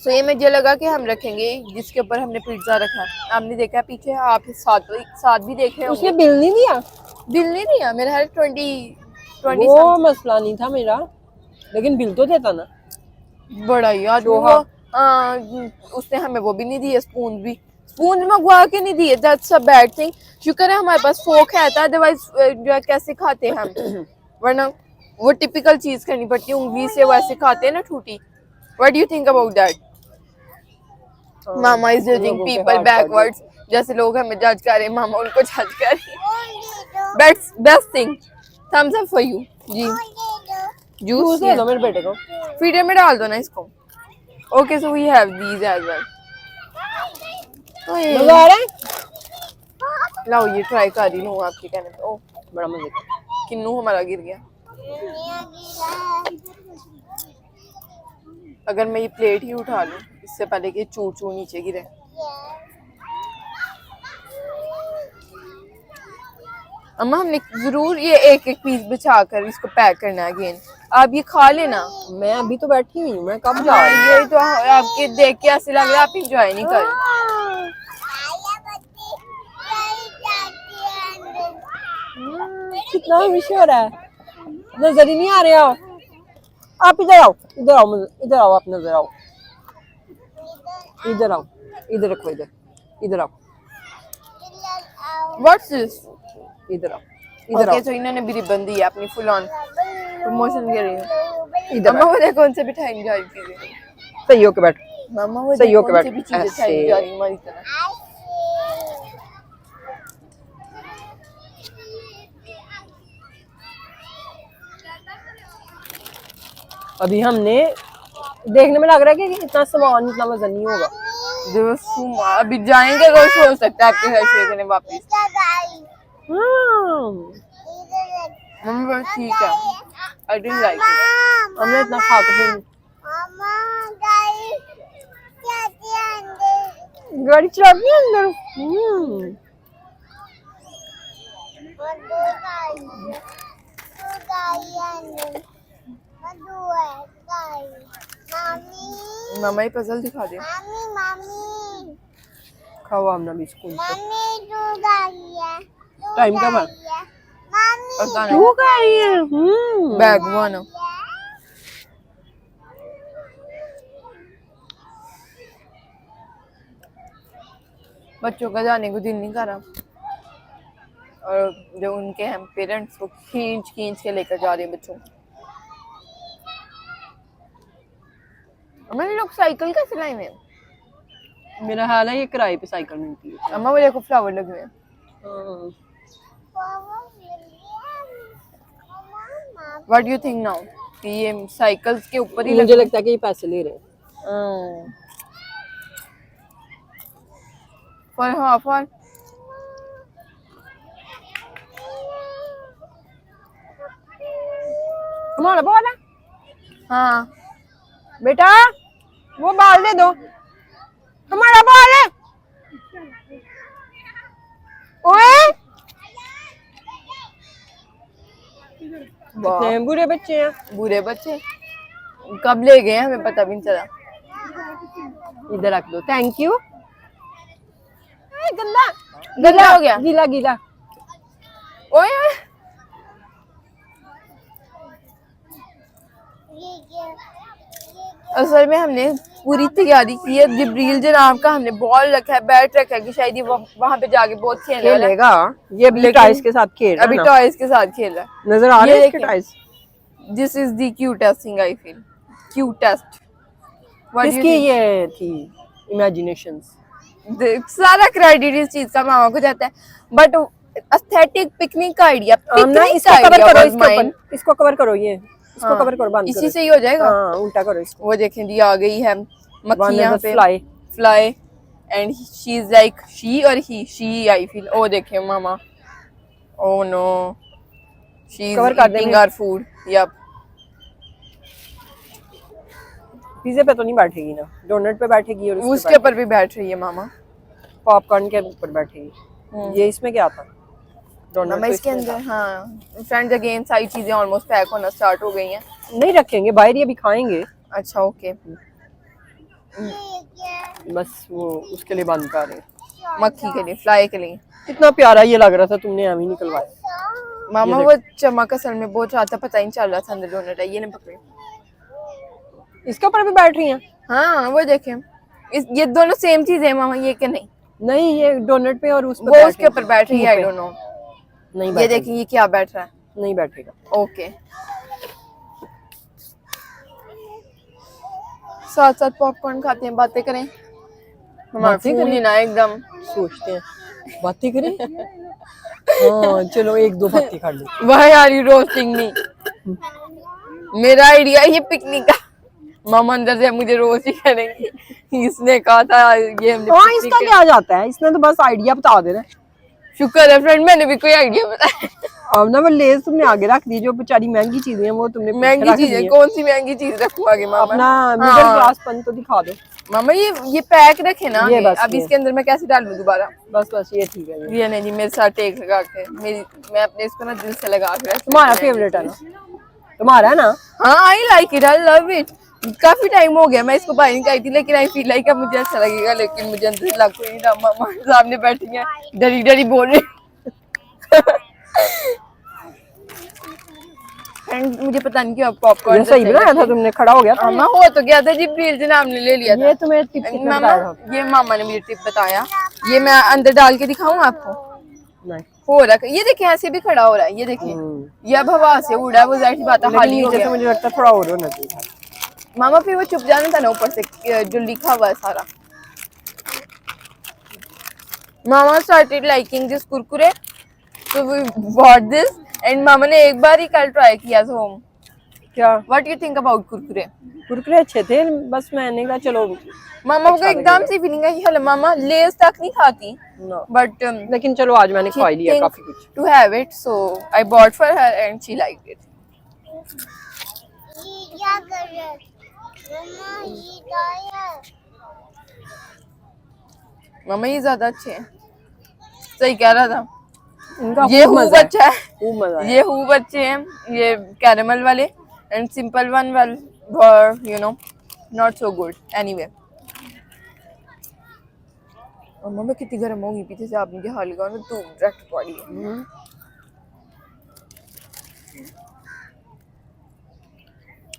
तो ये मुझे लगा कि हम रखेंगे जिसके ऊपर हमने पिज्जा रखा है। आपने देखा पीछे, आप साथ भी देख रहे उसने होंगे। बिल नहीं दिया। बिल नहीं दिया मेरा, हर 20 वो मसला नहीं था मेरा, लेकिन बिल तो देता ना। बड़ा यार शोहा। उसने हमें वो भी नहीं दिए, स्पून मंगवा के नहीं दिए। That's a bad thing. शुक्र है हमारे पास फोक है, अदरवाइज कैसे खाते हम? वरना वो टिपिकल चीज करनी पड़ती है, उंगली से वैसे खाते हैं ना ठूठी। What do you think about that? Mama is judging लोगों के पीपल हाथ बैकवर्ड्स। जैसे लोग हमें जज कर रहे हैं, मामा उनको जज कर रही है। Best thing. Thumbs up for you ji. Juice juice दे दो मेरे बेटे को। फीडर में डाल दो ना इसको। Okay so we have these as well. मजा आ रहा है? लाओ ये ट्राई कर रही हूँ आपके कहने पे। ओ बड़ा मजे का। किन्नू हमारा गिर गया। अगर मैं ये प्लेट ही उठा लूं इससे पहले कि चूर चूर नीचे गिरे। अम्मा हमने जरूर ये एक एक पीस बिछा कर इसको पैक करना है अगेन। आप ये खा लेना। मैं अभी तो बैठी हुई हूँ, मैं कब जा हाँ, रही हूँ? ये तो आपके देख के ऐसे लग रहा है आप इंजॉय नहीं कर रहे। कितना खुशी हो रहा है, नजर ही नहीं आ रहे हो। आप इधर आओ, इधर आओ, इधर आओ, आप नजर आओ, इधर आओ, इधर रखो, इधर आओ, व्हाट्स दिस? इधर आओ, इधर ओके आओ, तो इन्होंने भी रिबन दी है अपनी फुल ऑन प्रमोशन के लिए। इधर अम्मा आओ। वो देखो उनसे भी ठाई जा रही चीजें। सही होके बैठ। मामा वो सही देखो होके उनसे बैठ, भी चीजें ऐसे। ठाई जा रही हमारी तरह। अभी हमने देखने में लग रहा है कि इतना सामान इतना वजन नहीं होगा। अभी जाएंगे कुछ हो सकता है आपके घर से करने वापस। मम्मी बस ठीक है। I didn't like it. हमने इतना खा के फिर गाड़ी चला दी अंदर। मामा ये पजल दिखा दे। खाओ हमने भी स्कूल से। टाइम कब है? पता तू नहीं खा रही है? बैग हुआ ना। बच्चों का जाने को दिल नहीं कर रहा, और जो उनके हैं पेरेंट्स वो खींच खींच के लेकर जा रहे हैं बच्चों को। अम्मा ये लोग साइकिल कैसे लाए हैं? मेरा हाल है ये किराए पे साइकिल मिलती है। अम्मा वो देखो फ्लावर लगे हुए हैं। What do you think now कि ये साइकिल्स के ऊपर ही मुझे लगता है कि ये पैसे ले रहे हैं। फॉर हाँ फॉर हमारा बॉल है। हाँ बेटा वो बाल दे दो, हमारा बॉल है। ओए कितने बुरे बच्चे हैं। बुरे बच्चे कब ले गए हमें पता भी नहीं चला। इधर रख दो, थैंक यू। गंदा गंदा हो गया। गीला गीला। ओए असल में हमने पूरी तैयारी की है। जिब्रील जनाब का हमने बॉल रखा है, बैट रखा है कि शायद ये वहां पे जाके बहुत खेलने वाला है। खेलेगा ये अभी लेकिन टॉयज के साथ खेल रहा अभी है ना। टॉयज के साथ खेल रहा है। नजर आ रहे ये हैं इसके देखें। Toys. This is the cutest thing I feel. Cutest किसकी ये थी इमेजिनेशंस? सारा क्रेडिट इस चीज का मामा को जाता है, बट एस्थेटिक पिकनिक का आइडिया। आमना इसको कवर करो, इसके ऊपर इसको कवर करो, ये इसको कवर करो, बंद इसी करो। से ही हो जाएगा। हाँ उल्टा करो इसको। वो देखें जी आ गई है मक्खी यहाँ पे, fly. Fly and she is like she और ही आई फील। ओ देखें मामा, oh no she is Cover कर दे ईटिंग मैं। Our food. यप पिज्जे पे तो नहीं बैठेगी ना, डोनट पे बैठेगी और उसके ऊपर भी बैठ रही है मामा। पॉपकॉर्न के ऊपर बैठेगी। ये इसमें क्या आता? डोनट मामा तो इसके इसमें अंदर हाँ फ्रेंड्स अगेन सारी चीजें ऑलमोस्ट पैक होना स्टार्ट हो गई हैं। था। नहीं रखेंगे बाहर, ये भी खाएंगे, अच्छा ओके बस वो उसके लिए बंद कर रहे हैं। मक्खी के लिए, फ्लाई के लिए। कितना प्यारा ये लग रहा था, तुमने एम ही निकलवाया। मामा ये वो चमक असल में बहुत ज्यादा पता ही नहीं चल रहा था अंदर डोनट है। ये नहीं पकड़े। इसके ऊपर भी बैठ रही हैं? हाँ वो देखें ये दोनों सेम चीज है मामा, ये कि नहीं? नहीं ये डोनट पे और उस पे वो बैठ उसके रही ऊपर बैठ रही है। I don't no. नहीं ये बैठेगी। देखिए ये क्या बैठ रहा है। नहीं बैठेगा। ओके साथ साथ पॉपकॉर्न खाते हैं, बातें करें। हमारा बातें फूल करें? ही ना एकदम सोचते हैं बातें करें। हाँ चलो एक दो बातें कर ली। वह यार ये रोस्टिंग नहीं मेरा आइडिया ये पिकनिक का। मामा अंदर से मुझे रोस्ट ही करेंगे। इसने कहा था ये हमने हाँ पिकनिक इसका के- क्या जाता है, इसने तो बस आइडिया बता देना है। शुक्र है फ्रेंड मैंने भी कोई आइडिया बताया। अब ना वो लेस तुमने आगे रख दी, जो बेचारी महंगी चीजें हैं वो तुमने पीछे महंगी रख दी चीज है, हैं। कौन सी महंगी चीज रखूं आगे मामा? अपना मिडिल क्लास पन तो दिखा दो। मामा ये पैक रखे ना ये आगे। बस अब ये। इसके अंदर मैं कैसे डालूं दोबारा? बस ये ठीक है। ये नहीं जी मेरे साथ टेक लगा के मैं अपने इसको ना दिल से लगा के रखती हूँ। तुम्हारा फेवरेट है ना? तुम्हारा है ना? हाँ I like it, I love it. काफी टाइम हो गया मैं इसको बाय नहीं करी थी, लेकिन आई फील लाइक अब मुझे अच्छा लगेगा। लेकिन मुझे अंदर से लग कोई नहीं रहा। मामा सामने बैठी हैं डरी डरी बोल रही। फ्रेंड मुझे पता नहीं क्यों पॉपकॉर्न ये सही बनाया था तुमने, खड़ा हो गया था। मामा हो तो गया था जी, प्लीज जनाब ने ले लिया था। ये तुम्हें टिप किसने मामा बताया था? ये मामा ने मुझे टिप बताया। ये मैं अंदर डाल के दिखाऊं आपको? नहीं। हो रहा है, ये देखिए ऐसे भी खड़ा हो रहा है। ये देखिए ये अब हवा से उड़ा है, वो जाहिर सी बात है हाल ही हो नीचे गया। से मुझे लगता है थोड़ा और होना चाहिए। मामा फिर वो चुप जाना था ना ऊपर से जो लिखा हुआ है सारा। Mama started liking this Kurkure, so we bought this and मामा ने एक बार ही कल ट्राई किया था होम। क्या what you think about Kurkure? Kurkure अच्छे थे, बस मैंने कहा चलो मामा को अच्छा एकदम से फीलिंग आई हल मामा लेस तक नहीं खाती ना, बट लेकिन चलो आज मैंने खा ही लिया काफी कुछ। To have it, so I bought for her and she liked it. ये क्या कर रहे हो? मम्मा ये टायर। मामा ये ज्यादा अच्छे हैं, सही कह रहा था। इनका ये खूब हूब मजा है, अच्छा है, खूब मजा है। ये हूब अच्छे हैं, ये कैरेमल वाले and simple one well you know not so good anyway. और मम्मा कितनी गर्म होगी पीछे से, आप मुझे हाल लगा ना तू डायरेक्ट पड़ी है।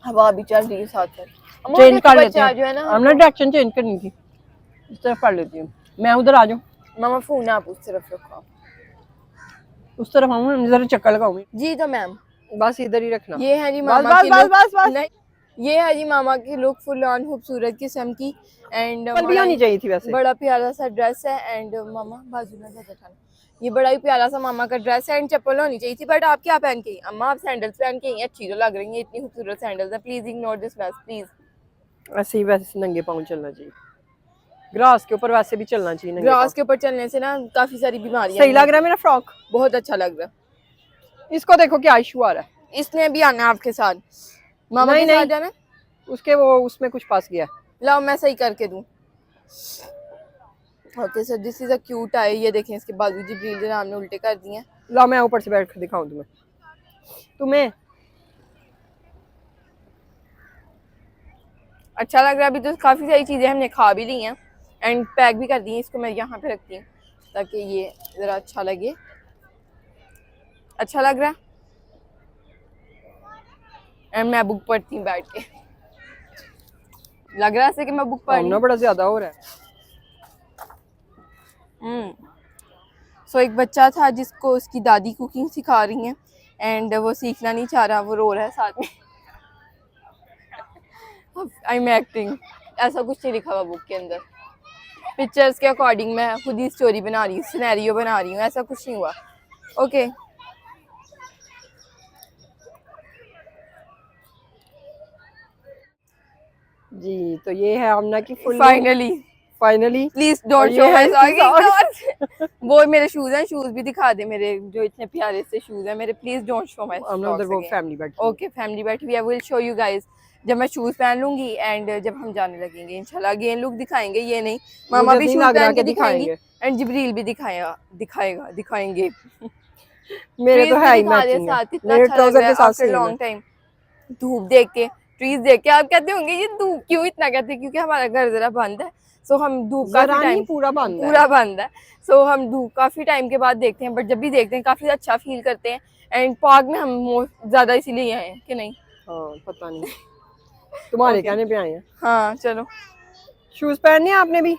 हवा भी चल रही है साथ साथ। अम्मा, चेंज देख कर बच्चा लेते हैं, जो है ना हमने डायरेक्शन चेंज करनी थी। इस तरफ कर लेती हूँ मैं, उधर आ जाऊँ। मामा फोन आप उस तरफ रखो। उस तरफ आऊँ, जरा चक्कर लगाऊँ। जी तो मैम बस इधर ही रखना। ये है जी बस मामा बस की बस look- बस बस। नहीं, ये है जी मामा की लुक फुल ऑन खूबसूरत किस्म की एंड चप्पल भी होनी चाहिए थी वैसे। बड़ा प्यारा सा ड्रेस है एंड मामा बाजू में ज्यादा था। ये बड़ा ही प्यारा सा मामा का ड्रेस है एंड चप्पल होनी चाहिए थी, बट आप क्या पहन के आई? अम्मा आप सैंडल्स पहन के आई हैं, अच्छी तो लग रही है, इतनी खूबसूरत सैंडल्स है। Please ignore this dress please. ऐसे ही वैसे नंगे पाँव चलना चाहिए, ग्रास के ऊपर वैसे भी चलना चाहिए नंगे ग्रास के ऊपर चलने से ना काफी सारी पाँव। बीमारियां सही लग रहा है मेरा फ्रॉक? बहुत अच्छा लग रहा है। इसको देखो क्या इशू आ रहा है। इसने भी आना है आपके साथ, मामा नहीं, के साथ नहीं। जाना है? उसके वो उसमें कुछ फंस गया। लाओ मैं सही करके दूं। Okay sir this is a cute I. ये देखें इसके बाजू जिब्रील जनाब ने उल्टे कर दिए हैं। ला मैं ऊपर से बैठ कर दिखाऊं तुम्हें। अच्छा लग रहा है। अभी तो काफी सारी चीजें हमने खा भी ली हैं एंड पैक भी कर दी हैं। इसको मैं यहाँ पे रखती हूँ ताकि ये जरा अच्छा लगे। अच्छा लग रहा है एंड मैं बुक पढ़ती हूँ बैठ के। लग रहा है कि मैं बुक पढ़ रही सामना हूँ। बड़ा ज्यादा हो रहा है। सो एक बच्चा था जिसको उसकी दादी कुकिंग सिखा रही हैं एंड वो सीखना नहीं चाह रहा, वो रो रहा है साथ में। आई एम एक्टिंग, ऐसा कुछ नहीं लिखा हुआ बुक के अंदर। पिक्चर्स के अकॉर्डिंग मैं खुद ही स्टोरी बना रही हूँ, सिनेरियो बना रही हूँ, ऐसा कुछ नहीं हुआ। ओके जी, तो ये है आमना की full finally finally. Please don't show my socks. वो मेरे शूज हैं, शूज भी दिखा दे मेरे जो इतने प्यारे से शूज हैं मेरे। प्लीज डोंट शो माय आमना उधर वो फैमिली बैठी है। ओके फैमिली बैठी हुई है, विल शो यू गाइस जब मैं शूज पहन लूंगी एंड जब हम जाने लगेंगे इंशाल्लाह। अगेन लुक दिखाएंगे, ये नहीं मामा मुझे भी नहीं शूज लग रहा पहन के कि दिखाएंगी दिखाएंगे। एंड जिब्रील भी दिखाएंगे। मेरे तो ट्रीज भी है ही दिखा दे मैचिंग है, साथ, इतना मेरे अच्छा लग ट्राउजर रहा के है साथ आफ्टर सेम है। Long time. धूप देख के, ट्रीज देख के आप कहते होंगे ये धूप क्यों इतना कहते हैं, क्योंकि हमारा घर जरा बंद है, सो हम धूप जरा काफी नहीं, टाइम पूरा बंद है। पूरा बंद है, सो हम धूप काफी टाइम के बाद देखते हैं, बट जब भी देखते हैं काफी अच्छा फील करते हैं। एंड पार्क में हम ज्यादा इसीलिए आए हैं कि नहीं। हाँ पता नहीं, तुम्हारे Okay. कहने पे आए हैं। हाँ चलो। शूज पहनने हैं आपने भी?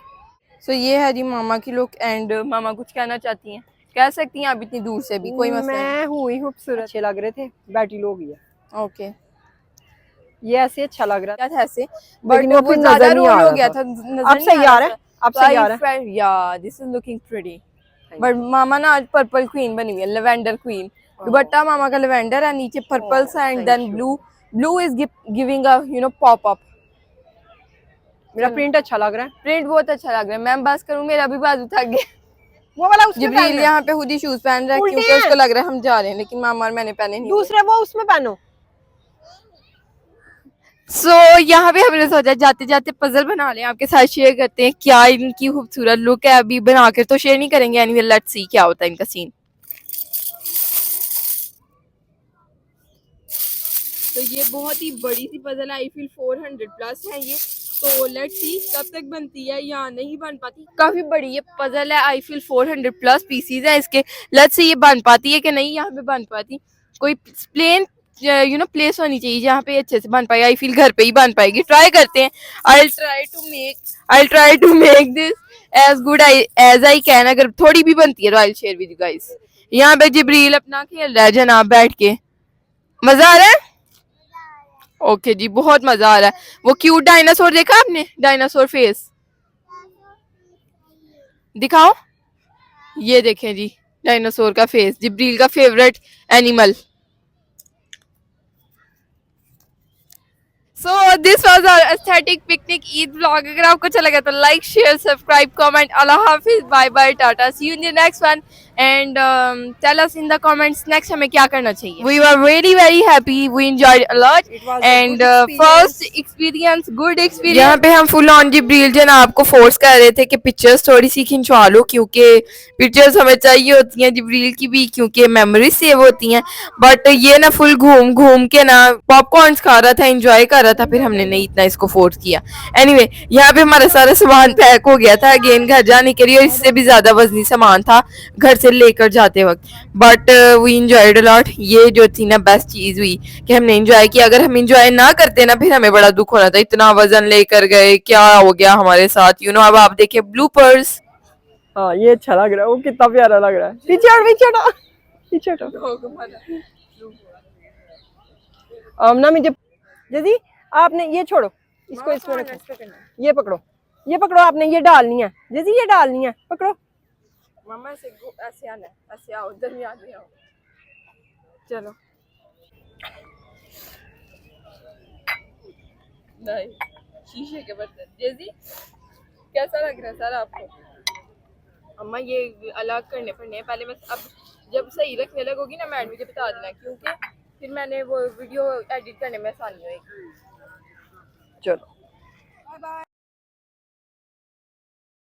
सो ये है जी मामा की लुक एंड मामा कुछ कहना चाहती हैं, कह सकती हैं आप इतनी दूर से भी, कोई मसला नहीं। मैं हुई खूबसूरत, अच्छे लग रहे थे, बैठी लोग ही है। ओके ये ऐसे अच्छा लग रहा क्या था ऐसे, बट लेकिन वो वो फिर ज्यादा नजर नहीं रोल आ हो रहा गया था। था, नजर अब नहीं सही आ रहा है, अब सही आ रहा है। Yeah this is looking pretty. But मामा ना आज पर्पल क्वीन बनी हुई है, लेवेंडर क्वीन। दुपट्टा मामा का लेवेंडर है, नीचे पर्पल सा and then blue is giving a pop up. मेरा प्रिंट अच्छा लग रहा है। प्रिंट बहुत अच्छा लग रहा है। मैं बस करूं, मेरा भी बाजू थक गया। वो वाला उसमें जिब्रील पहनना। यहाँ पे हुडी शूज पहन रहा है उल्टे क्योंकि हैं। उसको लग रहा है हम जा रहे हैं, लेकिन मामा और मैंने पहने नहीं। दूसरे वो उसमें पहनो। सो यहाँ पे हमने सोचा जाते जाते पजल बना लें, आपके साथ शेयर करते हैं क्या इनकी खूबसूरत लुक है। अभी बनाकर तो शेयर नहीं करेंगे, एनीवे लेट्स सी क्या होता है इनका सीन। तो ये बहुत ही बड़ी सी पजल है, आई फील 400 प्लस है ये। तो लेट्स सी कब तक बनती है या नहीं बन पाती। काफी बड़ी ये पजल है, आई फील 400 प्लस पीसीज है इसके। लेट्स सी ये बन पाती है कि नहीं यहाँ पे बन पाती। कोई प्लेन प्लेस होनी चाहिए जहाँ पे अच्छे से बन पाए। आई फील घर पे ही बन पाएगी, ट्राई करते हैं। I try to make this as good as I can. अगर थोड़ी भी बनती है तो I share with you guys. यहाँ पे जिब्रील अपना खेल रहा है जनाब बैठ के, मजा आ रहा है। ओके जी बहुत मजा आ रहा है। वो क्यूट डायनासोर देखा आपने, डायनासोर फेस दिखाओ। ये देखें जी डायनासोर का फेस, जिब्रील का favourite animal. So this was our aesthetic picnic Eid vlog. अगर आपको अच्छा लगा तो लाइक शेयर सब्सक्राइब कमेंट। अल्लाह हाफिज, bye bye, tata, see you in the next one and tell us in the comments next हमें क्या करना चाहिए। We were very very happy, we enjoyed a lot and first experience good experience. यहाँ पे हम full on जिब्रील जनाब को force कर रहे थे कि पिक्चर्स थोड़ी सी खिंचवा लो, क्योंकि पिक्चर्स हमें चाहिए होती हैं जिब्रील की भी, क्योंकि मेमोरी सेव होती हैं। बट ये ना फुल घूम घूम के ना पॉपकॉर्न्स खा रहा था, एंजॉय कर रहा था, फिर हमने नहीं इतना इसको फोर्स किया। एनीवे यहाँ पे हमारा सारा सामान पैक हो गया था अगेन घर जाने के लिए, इससे भी ज्यादा वजनी सामान था घर से लेकर जाते वक्त। But we enjoyed a lot. ये जो थी ना बेस्ट चीज हुई कि हमने एंजॉय किया। अगर हम एंजॉय ना करते ना फिर हमें बड़ा दुख होना था, इतना वजन लेकर गए, क्या हो गया हमारे साथ अब आप देखिए ब्लूपर्स। हाँ ये अच्छा लग रहा है, वो कितना प्यारा लग रहा है। पीछे हटो पीछे हटो। आमना मुझे जल्दी, आपने ये छोड़ो, इसको इसमें रखो, ये पकड़ो आपने ये डालनी है जल्दी, ये डालनी है, पकड़ो मामा। ऐसे आना है, ऐसे आओ, दरमियान में आओ, चलो। नहीं शीशे के बर्तन जैसी कैसा लग रहा है सर आपको? अम्मा ये अलग करने पड़ने हैं पहले। मैं अब जब सही रखने लगोगी ना मैडम मुझे बता देना, क्योंकि फिर मैंने वो वीडियो एडिट करने में आसानी होगी। चलो।